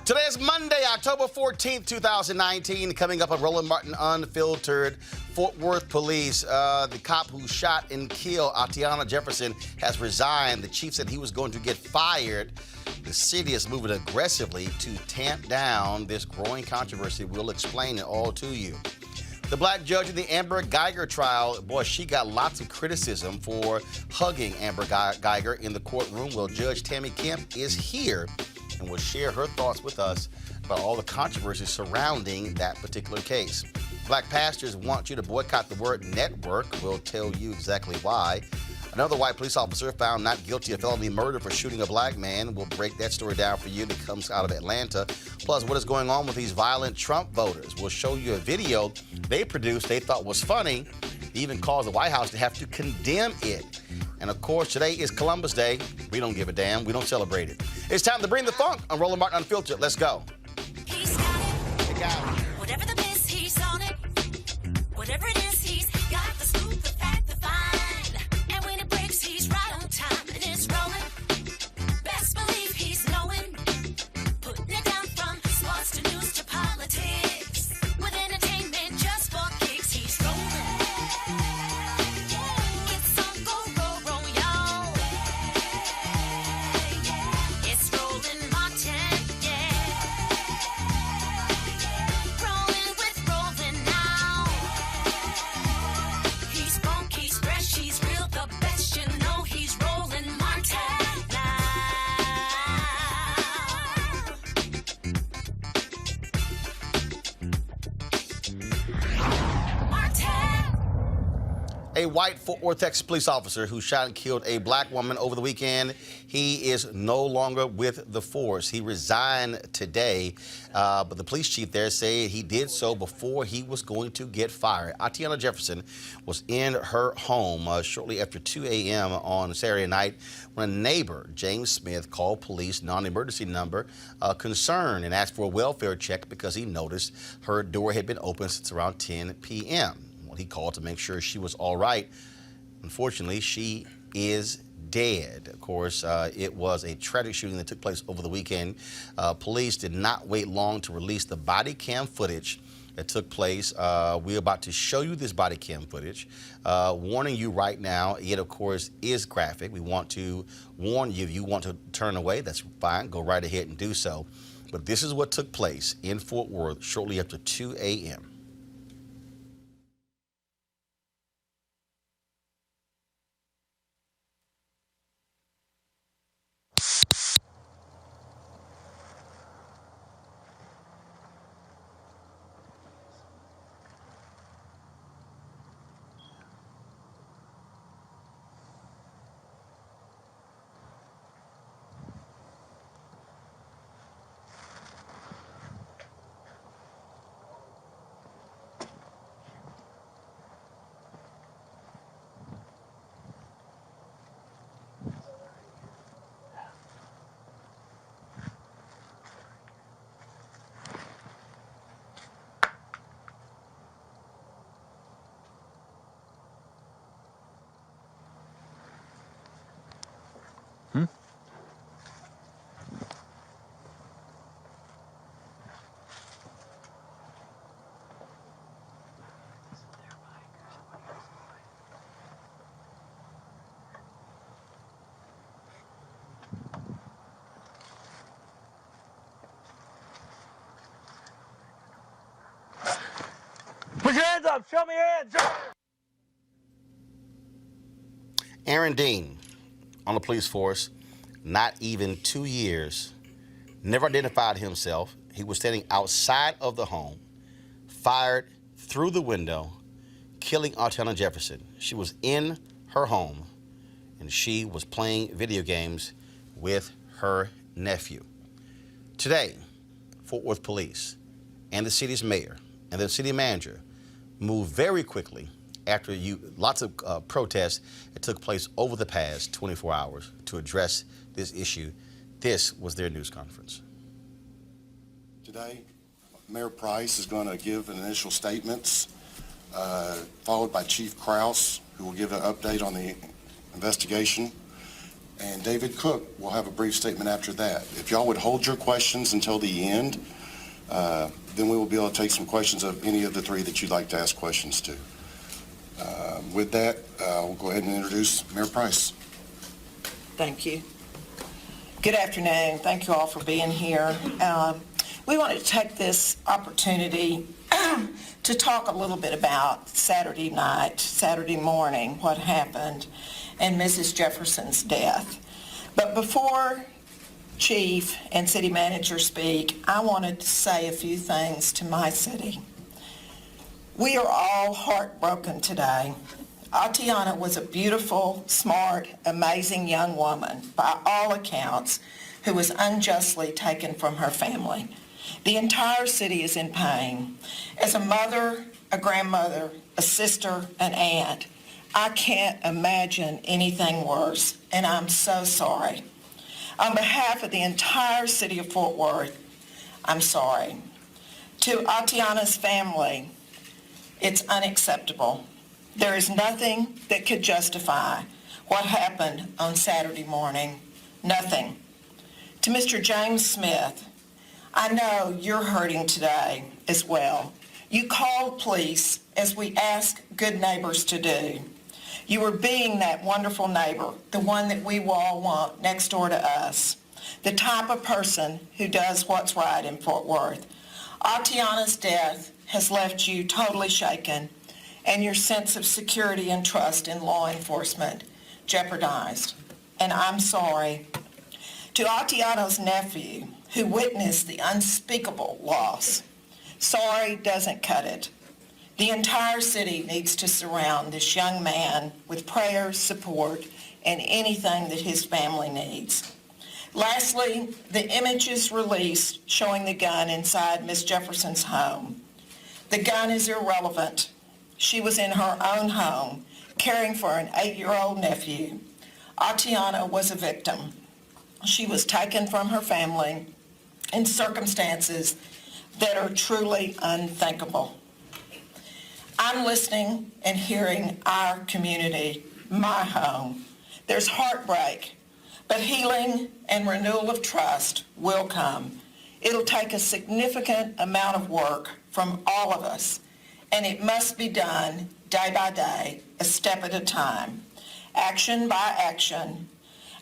Today is Monday, October 14th, 2019. Coming up on Roland Martin Unfiltered, Fort Worth police. The cop who shot and killed Atatiana Jefferson has resigned. The chief said he was going to get fired. The city is moving aggressively to tamp down this growing controversy. We'll explain it all to you. The black judge in the Amber Guyger trial, boy, she got lots of criticism for hugging Amber Guyger in the courtroom. Well, Judge Tammi Kemp is here and will share her thoughts with us about all the controversy surrounding that particular case. Black pastors want you to boycott the word network. We'll tell you exactly why. Another white police officer found not guilty of felony murder for shooting a black man. We'll break that story down for you that comes out of Atlanta. Plus, what is going on with these violent Trump voters? We'll show you a video they produced they thought was funny. They even caused the White House to have to condemn it. And of course, today is Columbus Day. We don't give a damn. We don't celebrate it. It's time to bring the funk on Roland Martin Unfiltered. Let's go. He's got it. Whatever the best, he's on it. Whatever it is, he's got the scoop, the fact, the find. And when it breaks, he's right on time and it's rolling. Best believe he's knowing. Putting it down from sports to news to politics. With entertainment just for kicks, he's rolling. It's on go, y'all. It's Roland Martin, yeah. Rolling with Roland now. He's funk, he's fresh, he's real, the best, you know he's Roland Martin now. Martin. A white Fort Worth, Texas police officer who shot and killed a black woman over the weekend, he is no longer with the force. He resigned today, but the police chief there said he did so before he was going to get fired. Atatiana Jefferson was in her home shortly after 2 a.m. on Saturday night when a neighbor, James Smith, called police non-emergency number concerned and asked for a welfare check because he noticed her door had been open since around 10 p.m. He called to make sure she was all right. Unfortunately, she is dead. Of course, it was a tragic shooting that took place over the weekend. Police did not wait long to release the body cam footage that took place. We're about to show you this body cam footage. Warning you right now, it of course is graphic. We want to warn you, if you want to turn away, that's fine, go right ahead and do so. But this is what took place in Fort Worth shortly after 2 a.m. Put your hands up. Show me your hands. Aaron Dean on the police force, not even 2 years, never identified himself. He was standing outside of the home, fired through the window, killing Atatiana Jefferson. She was in her home, and she was playing video games with her nephew. Today, Fort Worth Police and the city's mayor and the city manager moved very quickly after lots of protests that took place over the past 24 hours to address this issue. This was their news conference. Today, Mayor Price is going to give an initial statements, followed by Chief Kraus, who will give an update on the investigation. and David Cook will have a brief statement after that. If y'all would hold your questions until the end, then we will be able to take some questions of any of the three that you'd like to ask questions to. With that, we'll go ahead and introduce Mayor Price. Thank you. Good afternoon. Thank you all for being here. We wanted to take this opportunity to talk a little bit about Saturday night, Saturday morning, what happened, and Mrs. Jefferson's death. But before Chief and City Manager speak, I wanted to say a few things to my city. We are all heartbroken today. Atatiana was a beautiful, smart, amazing young woman, by all accounts, who was unjustly taken from her family. The entire city is in pain. As a mother, a grandmother, a sister, an aunt, I can't imagine anything worse, and I'm so sorry. On behalf of the entire city of Fort Worth, I'm sorry. To Atatiana's family, it's unacceptable. There is nothing that could justify what happened on Saturday morning. Nothing. To Mr. James Smith, I know you're hurting today as well. You called police as we ask good neighbors to do. You were being that wonderful neighbor, the one that we all want next door to us, the type of person who does what's right in Fort Worth. Atatiana's death has left you totally shaken, and your sense of security and trust in law enforcement jeopardized. And I'm sorry. To Atatiana's nephew, who witnessed the unspeakable loss, sorry doesn't cut it. The entire city needs to surround this young man with prayers, support, and anything that his family needs. Lastly, the images released showing the gun inside Miss Jefferson's home. The gun is irrelevant. She was in her own home, caring for an 8-year-old nephew. Atatiana was a victim. She was taken from her family in circumstances that are truly unthinkable. I'm listening and hearing our community, my home. There's heartbreak, but healing and renewal of trust will come. It'll take a significant amount of work from all of us, and it must be done day by day, a step at a time, action by action,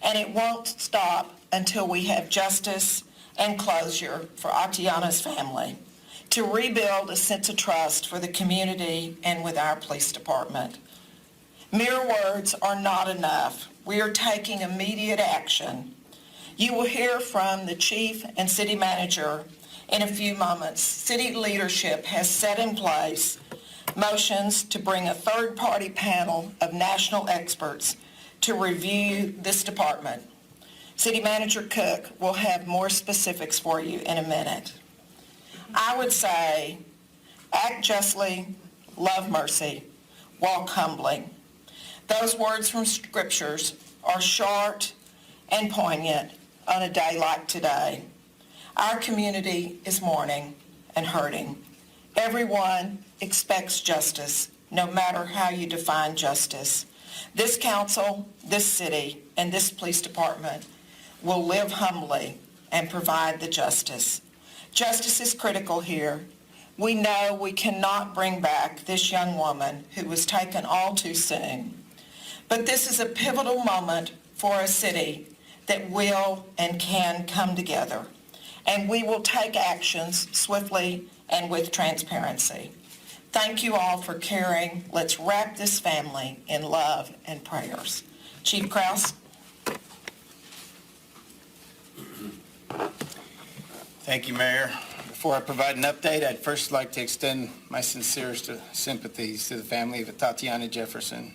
and it won't stop until we have justice and closure for Atatiana's family, to rebuild a sense of trust for the community and with our police department. Mere words are not enough. We are taking immediate action. You will hear from the chief and city manager in a few moments. City leadership has set in place motions to bring a third-party panel of national experts to review this department. City Manager Cook will have more specifics for you in a minute. I would say, act justly, love mercy, walk humbly. Those words from scriptures are short and poignant on a day like today. Our community is mourning and hurting. Everyone expects justice, no matter how you define justice. This council, this city, and this police department will live humbly and provide the justice. Justice is critical here. We know we cannot bring back this young woman who was taken all too soon. But this is a pivotal moment for a city that will and can come together. And we will take actions swiftly and with transparency. Thank you all for caring. Let's wrap this family in love and prayers. Chief Krause. Thank you, Mayor. Before I provide an update, I'd first like to extend my sincerest sympathies to the family of Atatiana Jefferson.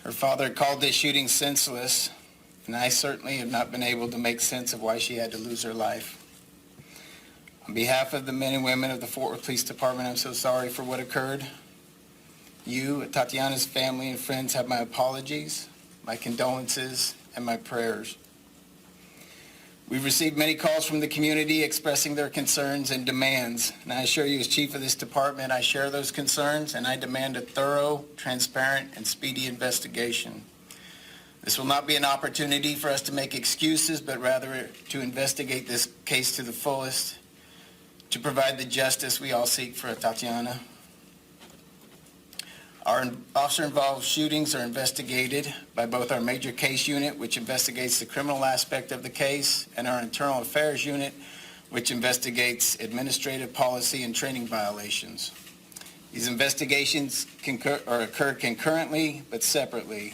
Her father called this shooting senseless, and I certainly have not been able to make sense of why she had to lose her life. On behalf of the men and women of the Fort Worth Police Department, I'm so sorry for what occurred. You, Atatiana's family and friends, have my apologies, my condolences, and my prayers. We've received many calls from the community expressing their concerns and demands, and I assure you as chief of this department, I share those concerns and I demand a thorough, transparent, and speedy investigation. This will not be an opportunity for us to make excuses, but rather to investigate this case to the fullest, to provide the justice we all seek for Atatiana. Our officer-involved shootings are investigated by both our major case unit, which investigates the criminal aspect of the case, and our internal affairs unit, which investigates administrative policy and training violations. These investigations occur concurrently but separately.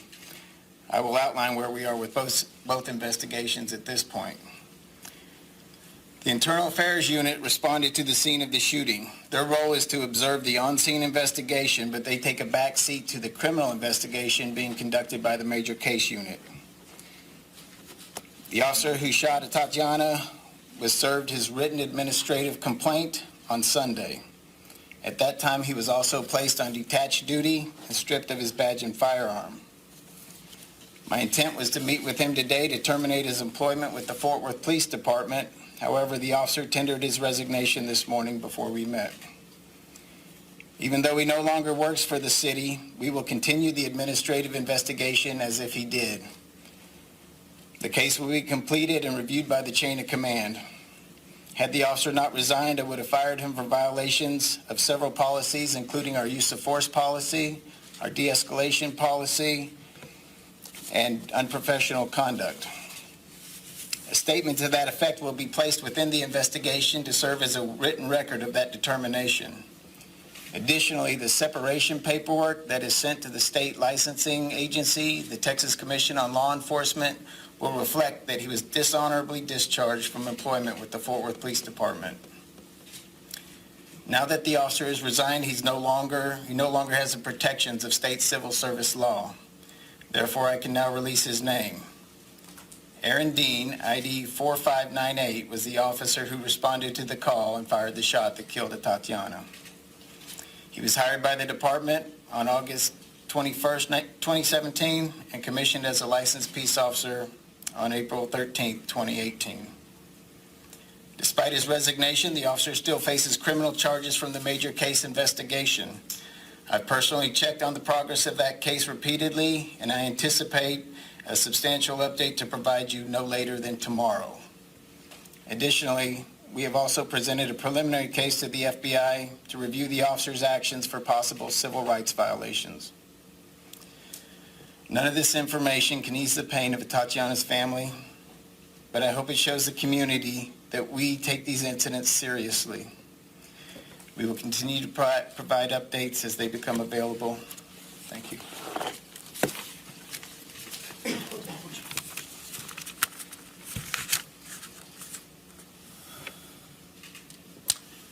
I will outline where we are with both investigations at this point. The Internal Affairs Unit responded to the scene of the shooting. Their role is to observe the on-scene investigation, but they take a back seat to the criminal investigation being conducted by the Major Case Unit. The officer who shot Atatiana was served his written administrative complaint on Sunday. At that time, he was also placed on detached duty and stripped of his badge and firearm. My intent was to meet with him today to terminate his employment with the Fort Worth Police Department. However, the officer tendered his resignation this morning before we met. Even though he no longer works for the city, we will continue the administrative investigation as if he did. The case will be completed and reviewed by the chain of command. Had the officer not resigned, I would have fired him for violations of several policies, including our use of force policy, our de-escalation policy, and unprofessional conduct. A statement to that effect will be placed within the investigation to serve as a written record of that determination. Additionally, the separation paperwork that is sent to the state licensing agency, the Texas Commission on Law Enforcement, will reflect that he was dishonorably discharged from employment with the Fort Worth Police Department. Now that the officer has resigned, he no longer has the protections of state civil service law. Therefore, I can now release his name. Aaron Dean, ID 4598, was the officer who responded to the call and fired the shot that killed Atatiana. He was hired by the department on August 21st, 2017, and commissioned as a licensed peace officer on April 13th, 2018. Despite his resignation, the officer still faces criminal charges from the major case investigation. I've personally checked on the progress of that case repeatedly, and I anticipate a substantial update to provide you no later than tomorrow. Additionally, we have also presented a preliminary case to the FBI to review the officer's actions for possible civil rights violations. None of this information can ease the pain of Atatiana's family, but I hope it shows the community that we take these incidents seriously. We will continue to provide updates as they become available. Thank you.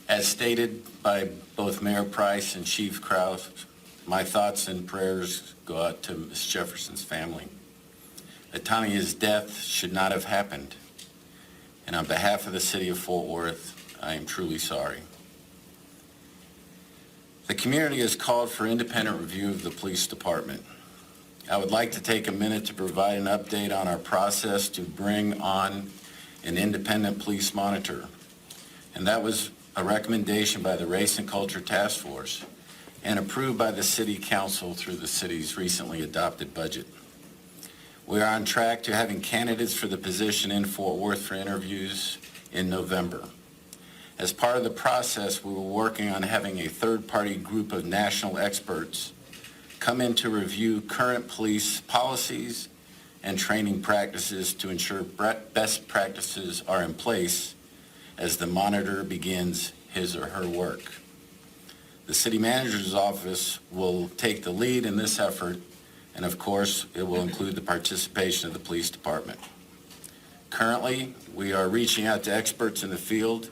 As stated by both Mayor Price and Chief Krause, my thoughts and prayers go out to Ms. Jefferson's family. Atatiana's death should not have happened, and on behalf of the city of Fort Worth, I am truly sorry. The community has called for independent review of the police department. I would like to take a minute to provide an update on our process to bring on an independent police monitor, and that was a recommendation by the Race and Culture Task Force and approved by the City Council through the city's recently adopted budget. We are on track to having candidates for the position in Fort Worth for interviews in November. As part of the process, we were working on having a third-party group of national experts come in to review current police policies and training practices to ensure best practices are in place as the monitor begins his or her work. The city manager's office will take the lead in this effort, and of course, it will include the participation of the police department. Currently, we are reaching out to experts in the field,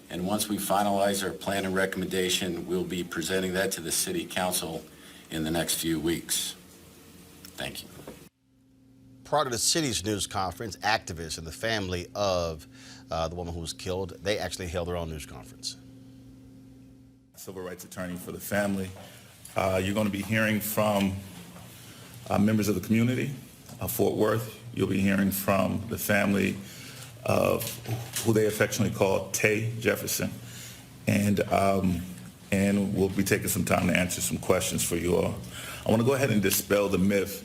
and once we finalize our plan and recommendation, we'll be presenting that to the city council in the next few weeks. Thank you. Prior to the city's news conference, activists and the family of the woman who was killed, they actually held their own news conference. Civil rights attorney for the family. You're going to be hearing from members of the community of Fort Worth. You'll be hearing from the family of who they affectionately call Tay Jefferson. And we'll be taking some time to answer some questions for you all. I want to go ahead and dispel the myth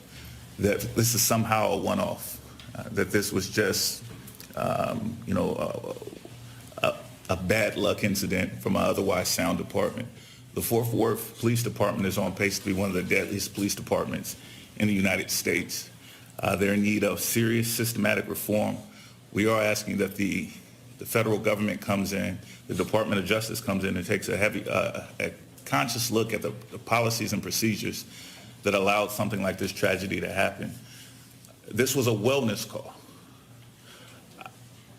that this is somehow a one-off, that this was just, a bad luck incident from an otherwise sound department. The Fort Worth Police Department is on pace to be one of the deadliest police departments in the United States. They're in need of serious, systematic reform. We are asking that the federal government comes in, the Department of Justice comes in and takes a conscious look at the policies and procedures that allowed something like this tragedy to happen. This was a wellness call.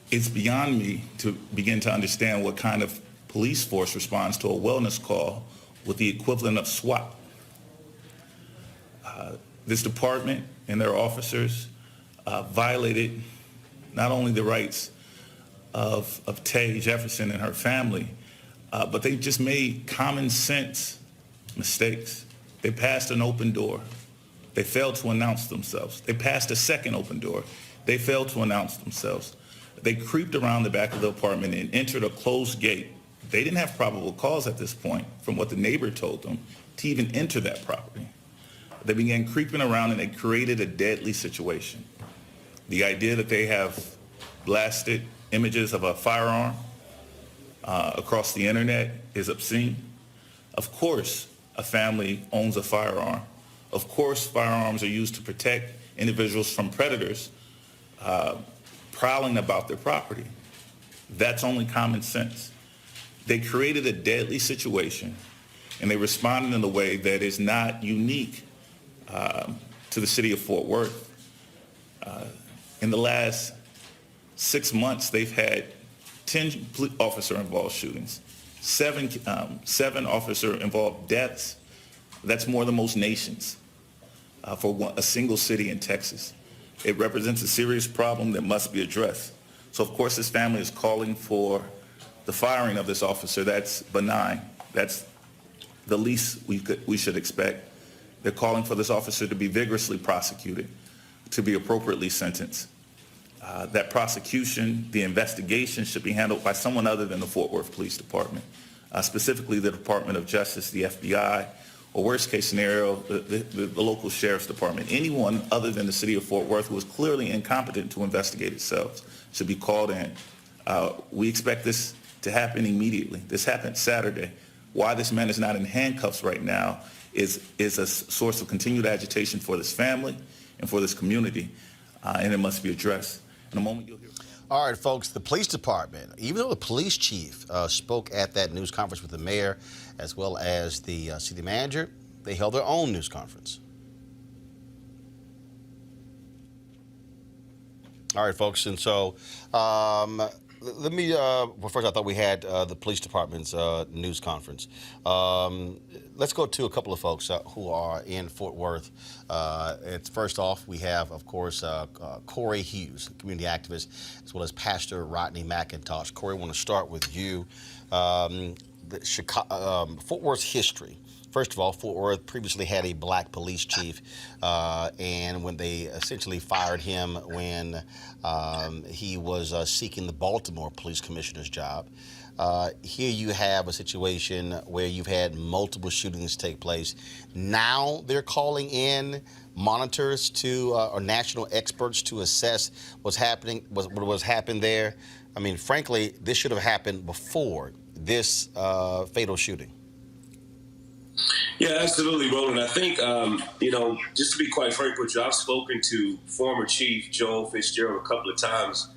It's beyond me to begin to understand what kind of police force responds to a wellness call with the equivalent of SWAT. This department and their officers violated not only the rights of Tammi Jefferson and her family, but they just made common sense mistakes. They passed an open door. They failed to announce themselves. They passed a second open door. They failed to announce themselves. They creeped around the back of the apartment and entered a closed gate. They didn't have probable cause at this point, from what the neighbor told them, to even enter that property. They began creeping around and they created a deadly situation. The idea that they have blasted images of a firearm across the internet is obscene. Of course, a family owns a firearm. Of course, firearms are used to protect individuals from predators prowling about their property. That's only common sense. They created a deadly situation, and they responded in a way that is not unique to the city of Fort Worth. In the last 6 months, they've had 10 officer-involved shootings, seven officer-involved deaths. That's more than most nations for a single city in Texas. It represents a serious problem that must be addressed. So, of course, this family is calling for the firing of this officer. That's benign. That's the least we should expect. They're calling for this officer to be vigorously prosecuted, to be appropriately sentenced. That prosecution, the investigation, should be handled by someone other than the Fort Worth Police Department, specifically the Department of Justice, the FBI, or worst case scenario, the local sheriff's department. Anyone other than the city of Fort Worth who is clearly incompetent to investigate itself should be called in. We expect this to happen immediately. This happened Saturday. Why this man is not in handcuffs right now is a source of continued agitation for this family and for this community, and it must be addressed. In a moment, you'll hear. All right, folks, the police department, even though the police chief spoke at that news conference with the mayor as well as the city manager, they held their own news conference. All right, folks, and so let me, well, first I thought we had the police department's news conference. Let's go to a couple of folks who are in Fort Worth. It's first off, we have, of course, Corey Hughes, community activist, as well as Pastor Rodney McIntosh. Corey, I want to start with you. Fort Worth's history. First of all, Fort Worth previously had a black police chief, and when they essentially fired him when he was seeking the Baltimore police commissioner's job. Here you have a situation where you've had multiple shootings take place. Now they're calling in monitors to or national experts to assess what's happening, what happened there. I mean, frankly, this should have happened before this fatal shooting. Yeah, absolutely, Roland. I think, just to be quite frank with you, I've spoken to former Chief Joel Fitzgerald a couple of times.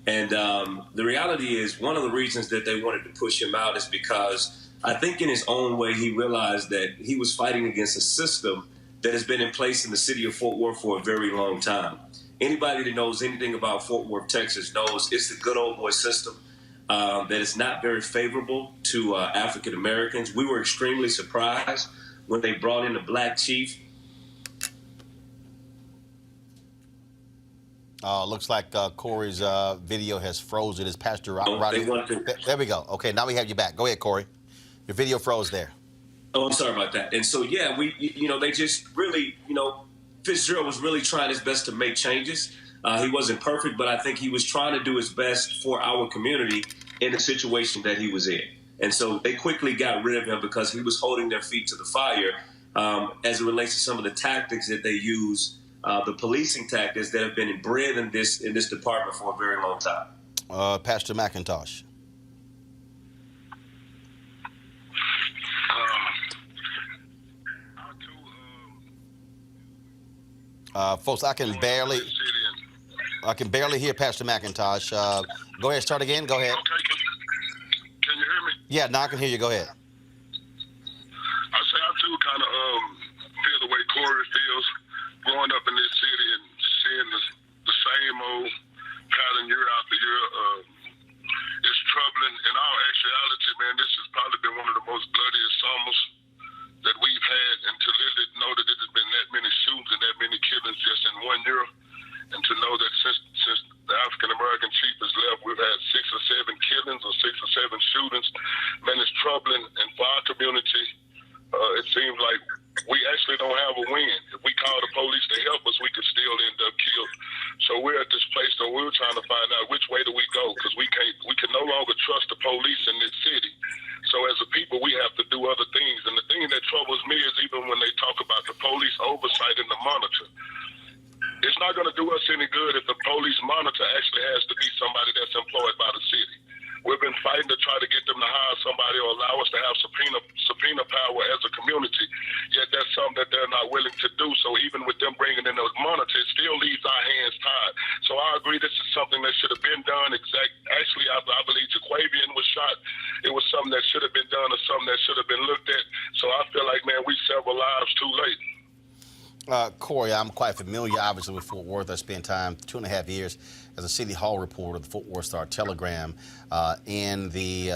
And the reality is one of the reasons that they wanted to push him out is because I think in his own way he realized that he was fighting against a system that has been in place in the city of Fort Worth for a very long time. Anybody that knows anything about Fort Worth, Texas knows it's the good old boy system. That is not very favorable to African Americans. We were extremely surprised when they brought in a black chief. Looks like Corey's video has frozen. Is Pastor Rodney? There we go. Okay, now we have you back. Go ahead, Corey. Your video froze there. Oh, I'm sorry about that. And so, yeah, they just really, Fitzgerald was really trying his best to make changes. He wasn't perfect, but I think he was trying to do his best for our community in the situation that he was in. And so they quickly got rid of him because he was holding their feet to the fire as it relates to some of the tactics that they use the policing tactics that have been inbred in this department for a very long time. Pastor McIntosh. Folks, I can barely hear Pastor McIntosh. Go ahead, start again. Go ahead. Okay, can you hear me? Yeah, now I can hear you. Go ahead. I say I too kind of feel the way Corey feels growing up in this city and seeing the same old pattern year after year. It's troubling. In all actuality, man, this has probably been one of the most bloodiest summers that we've had, and to literally know that there's been that many shootings and that many killings just in 1 year, and to know that since the African-American chief has left, we've had 6 or 7 killings or 6 or 7 shootings. Man, it's troubling, and for our community, it seems like we actually don't have a win. If we call the police to help us, we could still end up killed. So we're at this place that we're trying to find out which way do we go, because we can no longer trust the police in this city. So as a people, we have to do other things. And the thing that troubles me is even when they talk about the police oversight and the monitor, it's not going to do us any good if the police monitor actually has to be somebody that's employed by the city. We've been fighting to try to get them to hire somebody or allow us to have subpoena power as a community, yet that's something that they're not willing to do. So even with them bringing in those monitors, it still leaves our hands tied. So I agree this is something that should have been done. Actually, I believe Jaquavian was shot. It was something that should have been done or something that should have been looked at. So I feel like, man, we several lives too late. Corey, I'm quite familiar, obviously, with Fort Worth. I spent time 2.5 years as a City Hall reporter of the Fort Worth Star-Telegram in the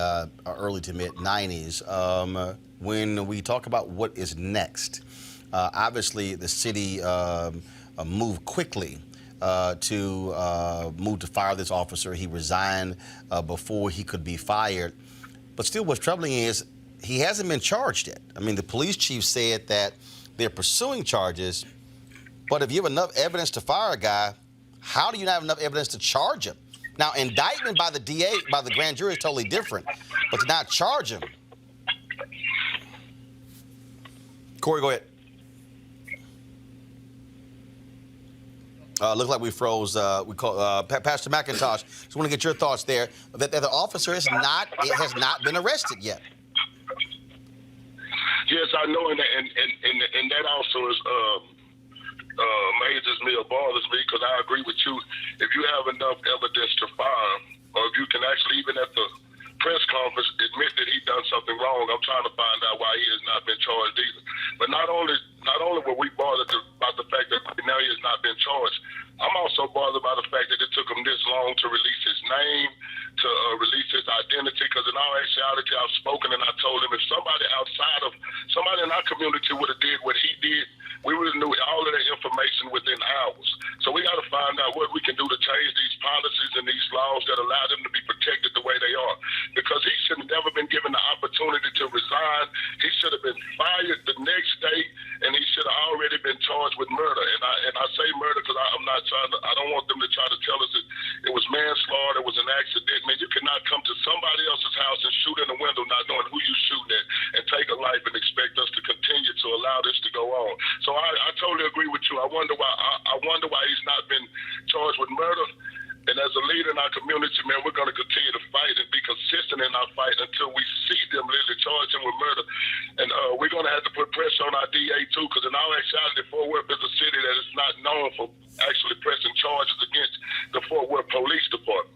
early to mid-'90s. When we talk about what is next, obviously the city moved quickly to move to fire this officer. He resigned before he could be fired. But still, what's troubling is he hasn't been charged yet. I mean, the police chief said that they're pursuing charges, but if you have enough evidence to fire a guy, how do you not have enough evidence to charge him? Now, indictment by the DA, by the grand jury is totally different, but to not charge him. Corey, go ahead. Looks like we froze. Pastor McIntosh. Just want to get your thoughts there. That the officer has not been arrested yet. Yes, I know, and that also is amazes me or bothers me, because I agree with you. If you have enough evidence to fire, or if you can actually, even at the press conference, admit that he done something wrong, I'm trying to find out why he has not been charged either. But not only were we bothered about the fact that now he has not been charged, I'm also bothered by the fact that it took him this long to release his name, to release his identity, because in all actuality, I've spoken and I told him if somebody in our community would have did what he did, we would have knew all of that information within hours. So we got to find out what we can do to change these policies and these laws that allow them to be protected the way they are. Because he should have never been given the opportunity to resign. He should have been fired the next day, and he should have already been charged with murder. And I say murder because I don't want them to try to tell us that it was manslaughter, it was an accident. Man, you cannot come to somebody else's house and shoot in the window not knowing who you shooting at and take a life and expect us to continue to allow this to go on. So I totally agree with you. I wonder why he's not been charged with murder. And as a leader in our community, man, we're going to continue to fight and be consistent in our fight until we see them literally charge him with murder. And we're going to have to put pressure on our DA, too, because in all actuality, Fort Worth is a city that is not known for actually pressing charges against the Fort Worth Police Department.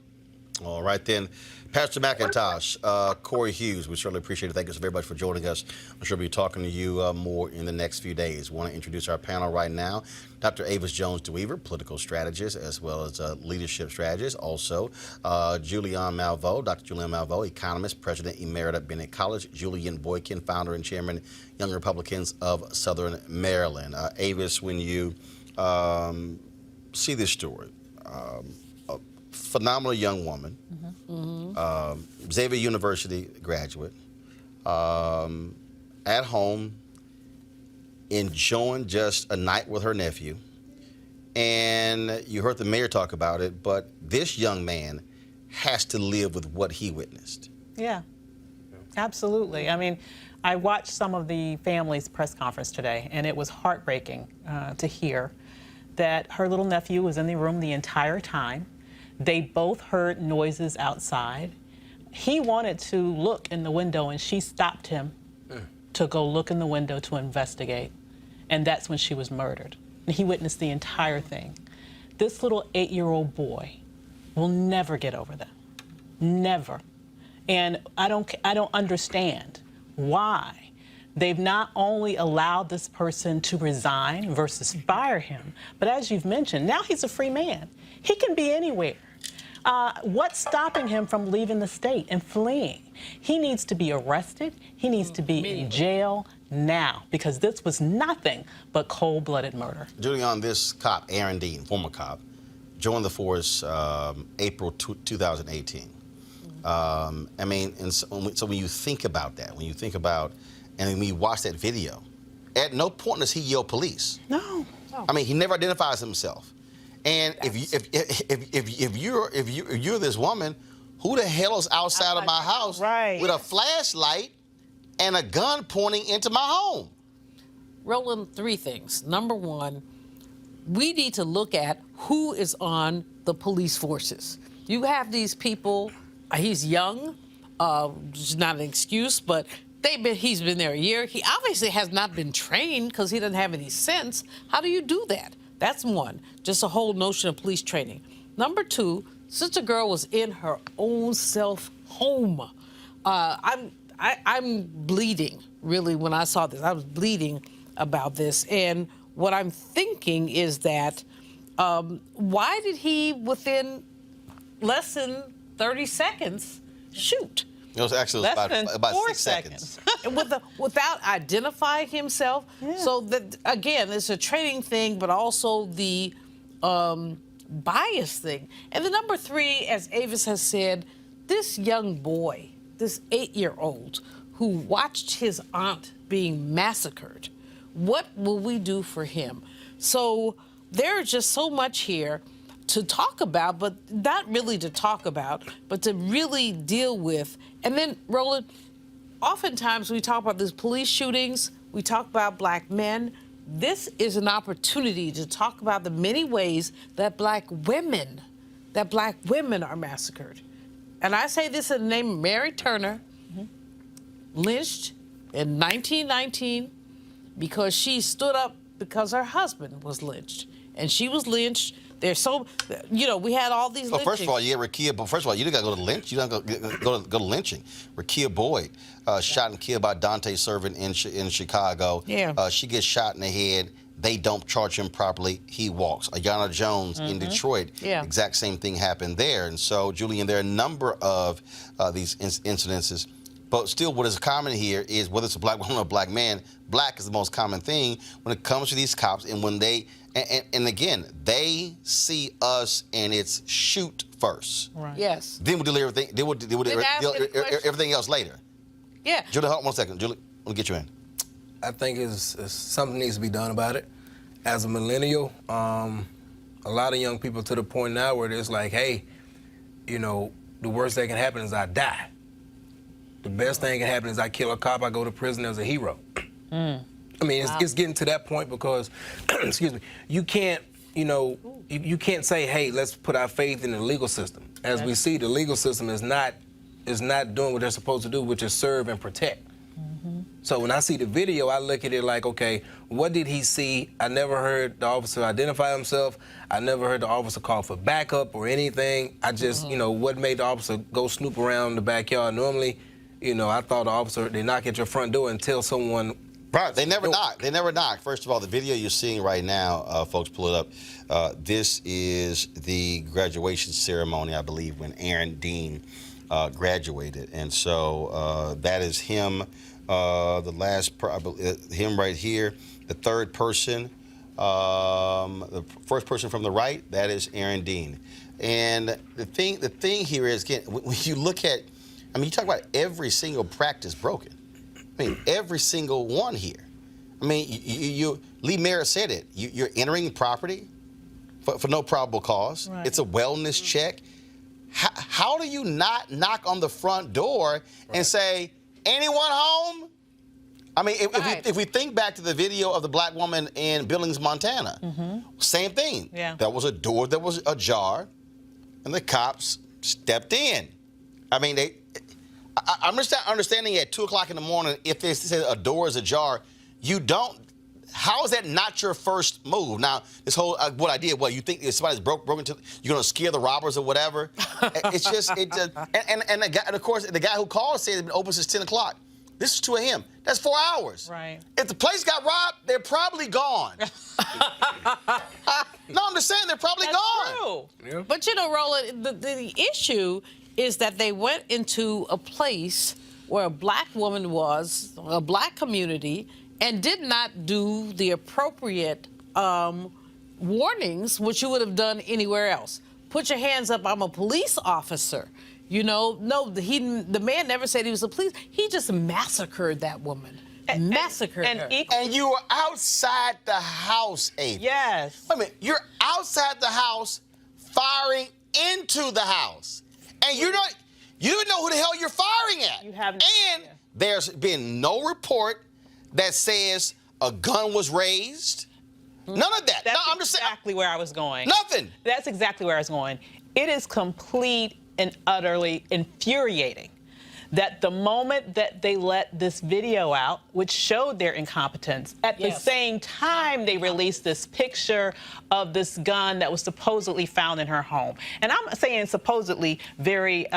All right, then. Pastor McIntosh, Corey Hughes, we certainly appreciate it. Thank you so very much for joining us. I'm sure we'll be talking to you more in the next few days. I want to introduce our panel right now. Dr. Avis Jones-DeWeaver, political strategist, as well as leadership strategist. Also, Julianne Malveaux, Dr. Julianne Malveaux, economist, president emerita, Bennett College. Julian Boykin, founder and chairman, Young Republicans of Southern Maryland. Avis, when you see this story, phenomenal young woman, Xavier University graduate, at home, enjoying just a night with her nephew. And you heard the mayor talk about it, but this young man has to live with what he witnessed. Yeah, absolutely. I mean, I watched some of the family's press conference today, and it was heartbreaking to hear that her little nephew was in the room the entire time. They both heard noises outside. He wanted to look in the window, and she stopped him to go look in the window to investigate. And that's when she was murdered. And he witnessed the entire thing. This little 8-year-old boy will never get over that. Never. And I don't understand why they've not only allowed this person to resign versus fire him, but as you've mentioned, now he's a free man. He can be anywhere. What's stopping him from leaving the state and fleeing? He needs to be arrested. He needs to be in jail now, because this was nothing but cold-blooded murder. Julie, on this cop, Aaron Dean, former cop, joined the force April 2018. I mean, and so when you think about that, and when you watch that video, at no point does he yell police. No. I mean, he never identifies himself. And if you're this woman, who the hell is outside of my house with a flashlight and a gun pointing into my home? Roland, 3 things. Number 1, we need to look at who is on the police forces. You have these people, he's young, it's not an excuse, but he's been there a year. He obviously has not been trained because he doesn't have any sense. How do you do that? That's 1, just a whole notion of police training. Number 2, Sister Girl was in her own self home. I'm bleeding, really, when I saw this. I was bleeding about this. And what I'm thinking is that why did he, within less than 30 seconds, shoot? It was actually about 4 6 seconds. And without identifying himself. Yeah. So, that again, it's a training thing, but also the bias thing. And the number 3, as Avis has said, this young boy, this 8-year-old who watched his aunt being massacred, what will we do for him? So there's just so much here to talk about, but not really to talk about, but to really deal with. And then, Roland, oftentimes we talk about these police shootings, we talk about black men. This is an opportunity to talk about the many ways that black women are massacred. And I say this in the name of Mary Turner, lynched in 1919 because she stood up because her husband was lynched. And she was lynched. There's so, we had all these lynchings. First of all, you didn't got to go to lynch. You don't go to lynching. Rakia Boyd, shot and killed by Dante Servin in Chicago. Yeah. She gets shot in the head. They don't charge him properly. He walks. Ayanna Jones in Detroit. Yeah. Exact same thing happened there. And so, Julian, there are a number of these incidences. But still, what is common here is whether it's a black woman or a black man, black is the most common thing when it comes to these cops. And when they, and again, they see us and it's shoot first. Right. Yes. Then we'll do everything. Then we'll do everything else later. Yeah. Julie, hold on 1 second. Julie, let me get you in. I think it's something needs to be done about it. As a millennial, a lot of young people to the point now where it's like, hey, the worst that can happen is I die. The best thing that can happen is I kill a cop, I go to prison as a hero. I mean, it's getting to that point because, excuse me, you can't, you can't say, hey, let's put our faith in the legal system. As we see, the legal system is not doing what they're supposed to do, which is serve and protect. So when I see the video, I look at it like, okay, what did he see? I never heard the officer identify himself. I never heard the officer call for backup or anything. I just, what made the officer go snoop around the backyard? Normally, I thought the officer, they knock at your front door and tell someone. Right, they never knock. They never knock. First of all, the video you're seeing right now, folks, pull it up. This is the graduation ceremony, I believe, when Aaron Dean graduated. And so that is him, him right here. The third person, the first person from the right, that is Aaron Dean. And the thing here is, again, when you look at, you talk about every single practice broken. Every single one here. Lee Merritt said it. You're entering property for no probable cause. Right. It's a wellness check. How do you not knock on the front door and say, anyone home? I mean, Right. if we think back to the video of the black woman in Billings, Montana, same thing. Yeah. There was a door that was ajar, and the cops stepped in. I mean, I'm just not understanding at 2 o'clock in the morning, if they say a door is ajar, you don't. How is that not your first move? Now, this whole what I did, you think if somebody's broke into, you're gonna scare the robbers or whatever? It's just and the guy, and of course the guy who called said it's been open since 10 o'clock. This is 2 a.m. That's 4 hours. Right. If the place got robbed, they're probably gone. No, I'm just saying they're probably gone. True. Yeah. But you know, Roland, the issue is that they went into a place where a black woman was, a black community, and did not do the appropriate warnings, which you would have done anywhere else. Put your hands up, I'm a police officer. You know, no, the man never said he was a police. He just massacred that woman. Massacred her. And you were outside the house, Ava. Yes. Wait a minute, you're outside the house firing into the house. And you don't even know who the hell you're firing at. You have no And idea. there's been no report that says a gun was raised. None of that. That's No, I'm just saying. exactly where I was going. Nothing. That's exactly where I was going. It is complete and utterly infuriating that the moment that they let this video out, which showed their incompetence, at the same time they released this picture of this gun that was supposedly found in her home. And I'm saying supposedly very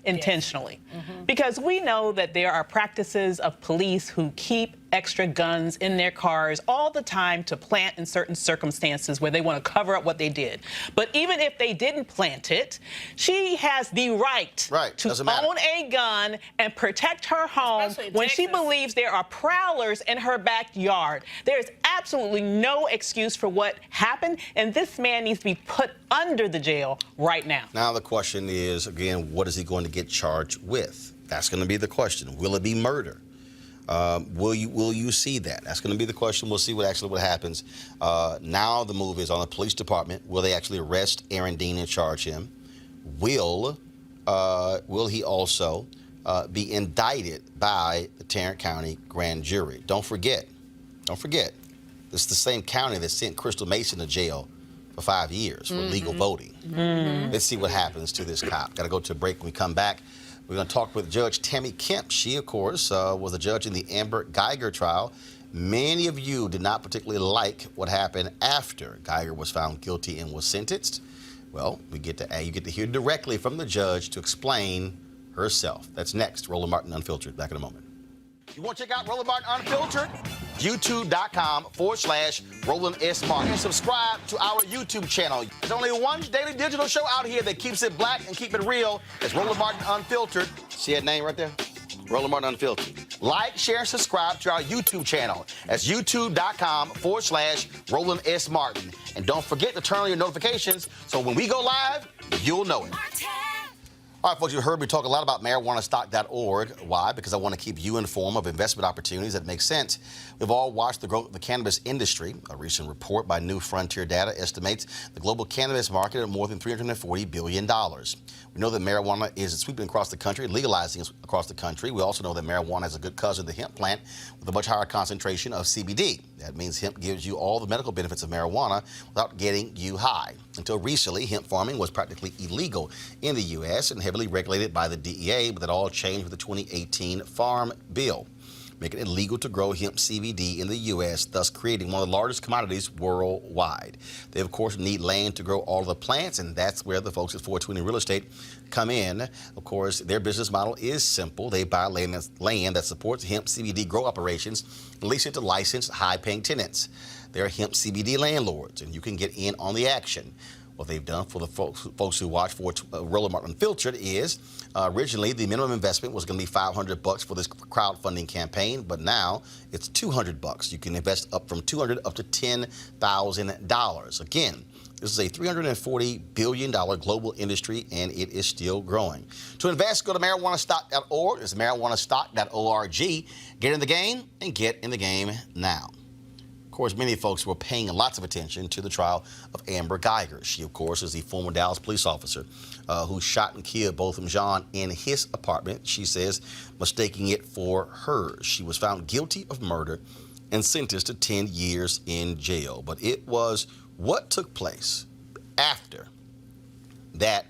intentionally, because we know that there are practices of police who keep extra guns in their cars all the time to plant in certain circumstances where they want to cover up what they did. But even if they didn't plant it, she has the right to Doesn't matter. own a gun and protect her home Especially in when she Texas. believes there are prowlers in her backyard. There's absolutely no excuse for what happened, and this man needs to be put under the jail right now. Now the question is, again, what is he going to get charged with? That's going to be the question. Will it be murder? Will you see that? That's going to be the question. We'll see what happens. Now the move is on the police department. Will they actually arrest Aaron Dean and charge him? Will he also be indicted by the Tarrant County grand jury? Don't forget, this is the same county that sent Crystal Mason to jail for 5 years for illegal voting. Let's see what happens to this cop. Got to go to a break. When we come back, we're going to talk with Judge Tammi Kemp. She, of course, was a judge in the Amber Guyger trial. Many of you did not particularly like what happened after Guyger was found guilty and was sentenced. Well, you get to hear directly from the judge to explain herself. That's next. Roland Martin Unfiltered. Back in a moment. You want to check out Roland Martin Unfiltered? YouTube.com/Roland S. Martin. And subscribe to our YouTube channel. There's only one daily digital show out here that keeps it black and keep it real. It's Roland Martin Unfiltered. See that name right there? Roland Martin Unfiltered. Like, share, and subscribe to our YouTube channel. That's YouTube.com/Roland S. Martin. And don't forget to turn on your notifications so when we go live, you'll know it. All right, folks, you heard me talk a lot about marijuanastock.org. Why? Because I want to keep you informed of investment opportunities that make sense. We've all watched the growth of the cannabis industry. A recent report by New Frontier Data estimates the global cannabis market at more than $340 billion. We know that marijuana is sweeping across the country, legalizing across the country. We also know that marijuana has a good cousin, the hemp plant, with a much higher concentration of CBD. That means hemp gives you all the medical benefits of marijuana without getting you high. Until recently, hemp farming was practically illegal in the U.S. and heavily regulated by the DEA, but that all changed with the 2018 Farm Bill, making it illegal to grow hemp CBD in the U.S., thus creating one of the largest commodities worldwide. They, of course, need land to grow all of the plants, and that's where the folks at 420 Real Estate come in. Of course, their business model is simple. They buy land that supports hemp CBD grow operations and lease it to licensed, high-paying tenants. They're hemp CBD landlords, and you can get in on the action. What they've done for the folks who watch for Roland Martin Unfiltered is originally the minimum investment was going to be $500 for this crowdfunding campaign, but now it's $200. You can invest up from $200 up to $10,000. Again, this is a $340 billion global industry, and it is still growing. To invest, go to marijuanastock.org. It's marijuanastock.org. Get in the game and get in the game now. Of course, many folks were paying lots of attention to the trial of Amber Guyger. She, of course, is the former Dallas police officer who shot and killed Botham Jean in his apartment, she says, mistaking it for hers. She was found guilty of murder and sentenced to 10 years in jail. But it was what took place after that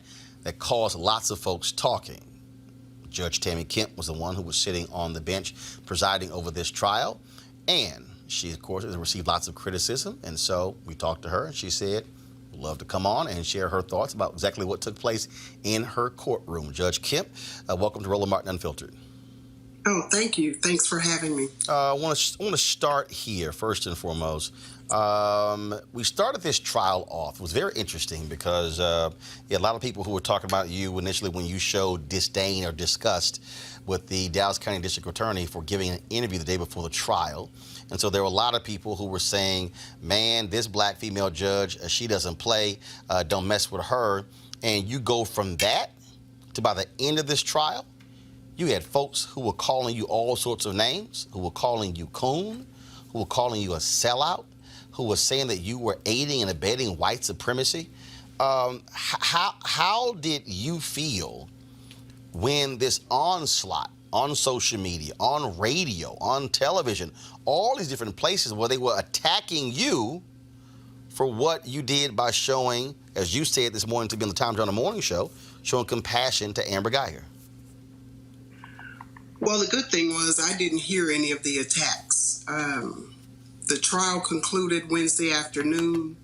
caused lots of folks talking. Judge Tammi Kemp was the one who was sitting on the bench presiding over this trial, and she, of course, has received lots of criticism, and so we talked to her, and she said, would love to come on and share her thoughts about exactly what took place in her courtroom. Judge Kemp, welcome to Roland Martin Unfiltered. Oh, thank you. Thanks for having me. I want to start here, first and foremost. We started this trial off. It was very interesting because a lot of people who were talking about you initially when you showed disdain or disgust with the Dallas County District Attorney for giving an interview the day before the trial. And so there were a lot of people who were saying, man, this black female judge, she doesn't play, don't mess with her. And you go from that to by the end of this trial, you had folks who were calling you all sorts of names, who were calling you coon, who were calling you a sellout, who were saying that you were aiding and abetting white supremacy. How did you feel when this onslaught on social media, on radio, on television, all these different places where they were attacking you for what you did by showing, as you said this morning to be on the Tom Joyner Morning Show, showing compassion to Amber Guyger? Well, the good thing was I didn't hear any of the attacks. The trial concluded Wednesday afternoon.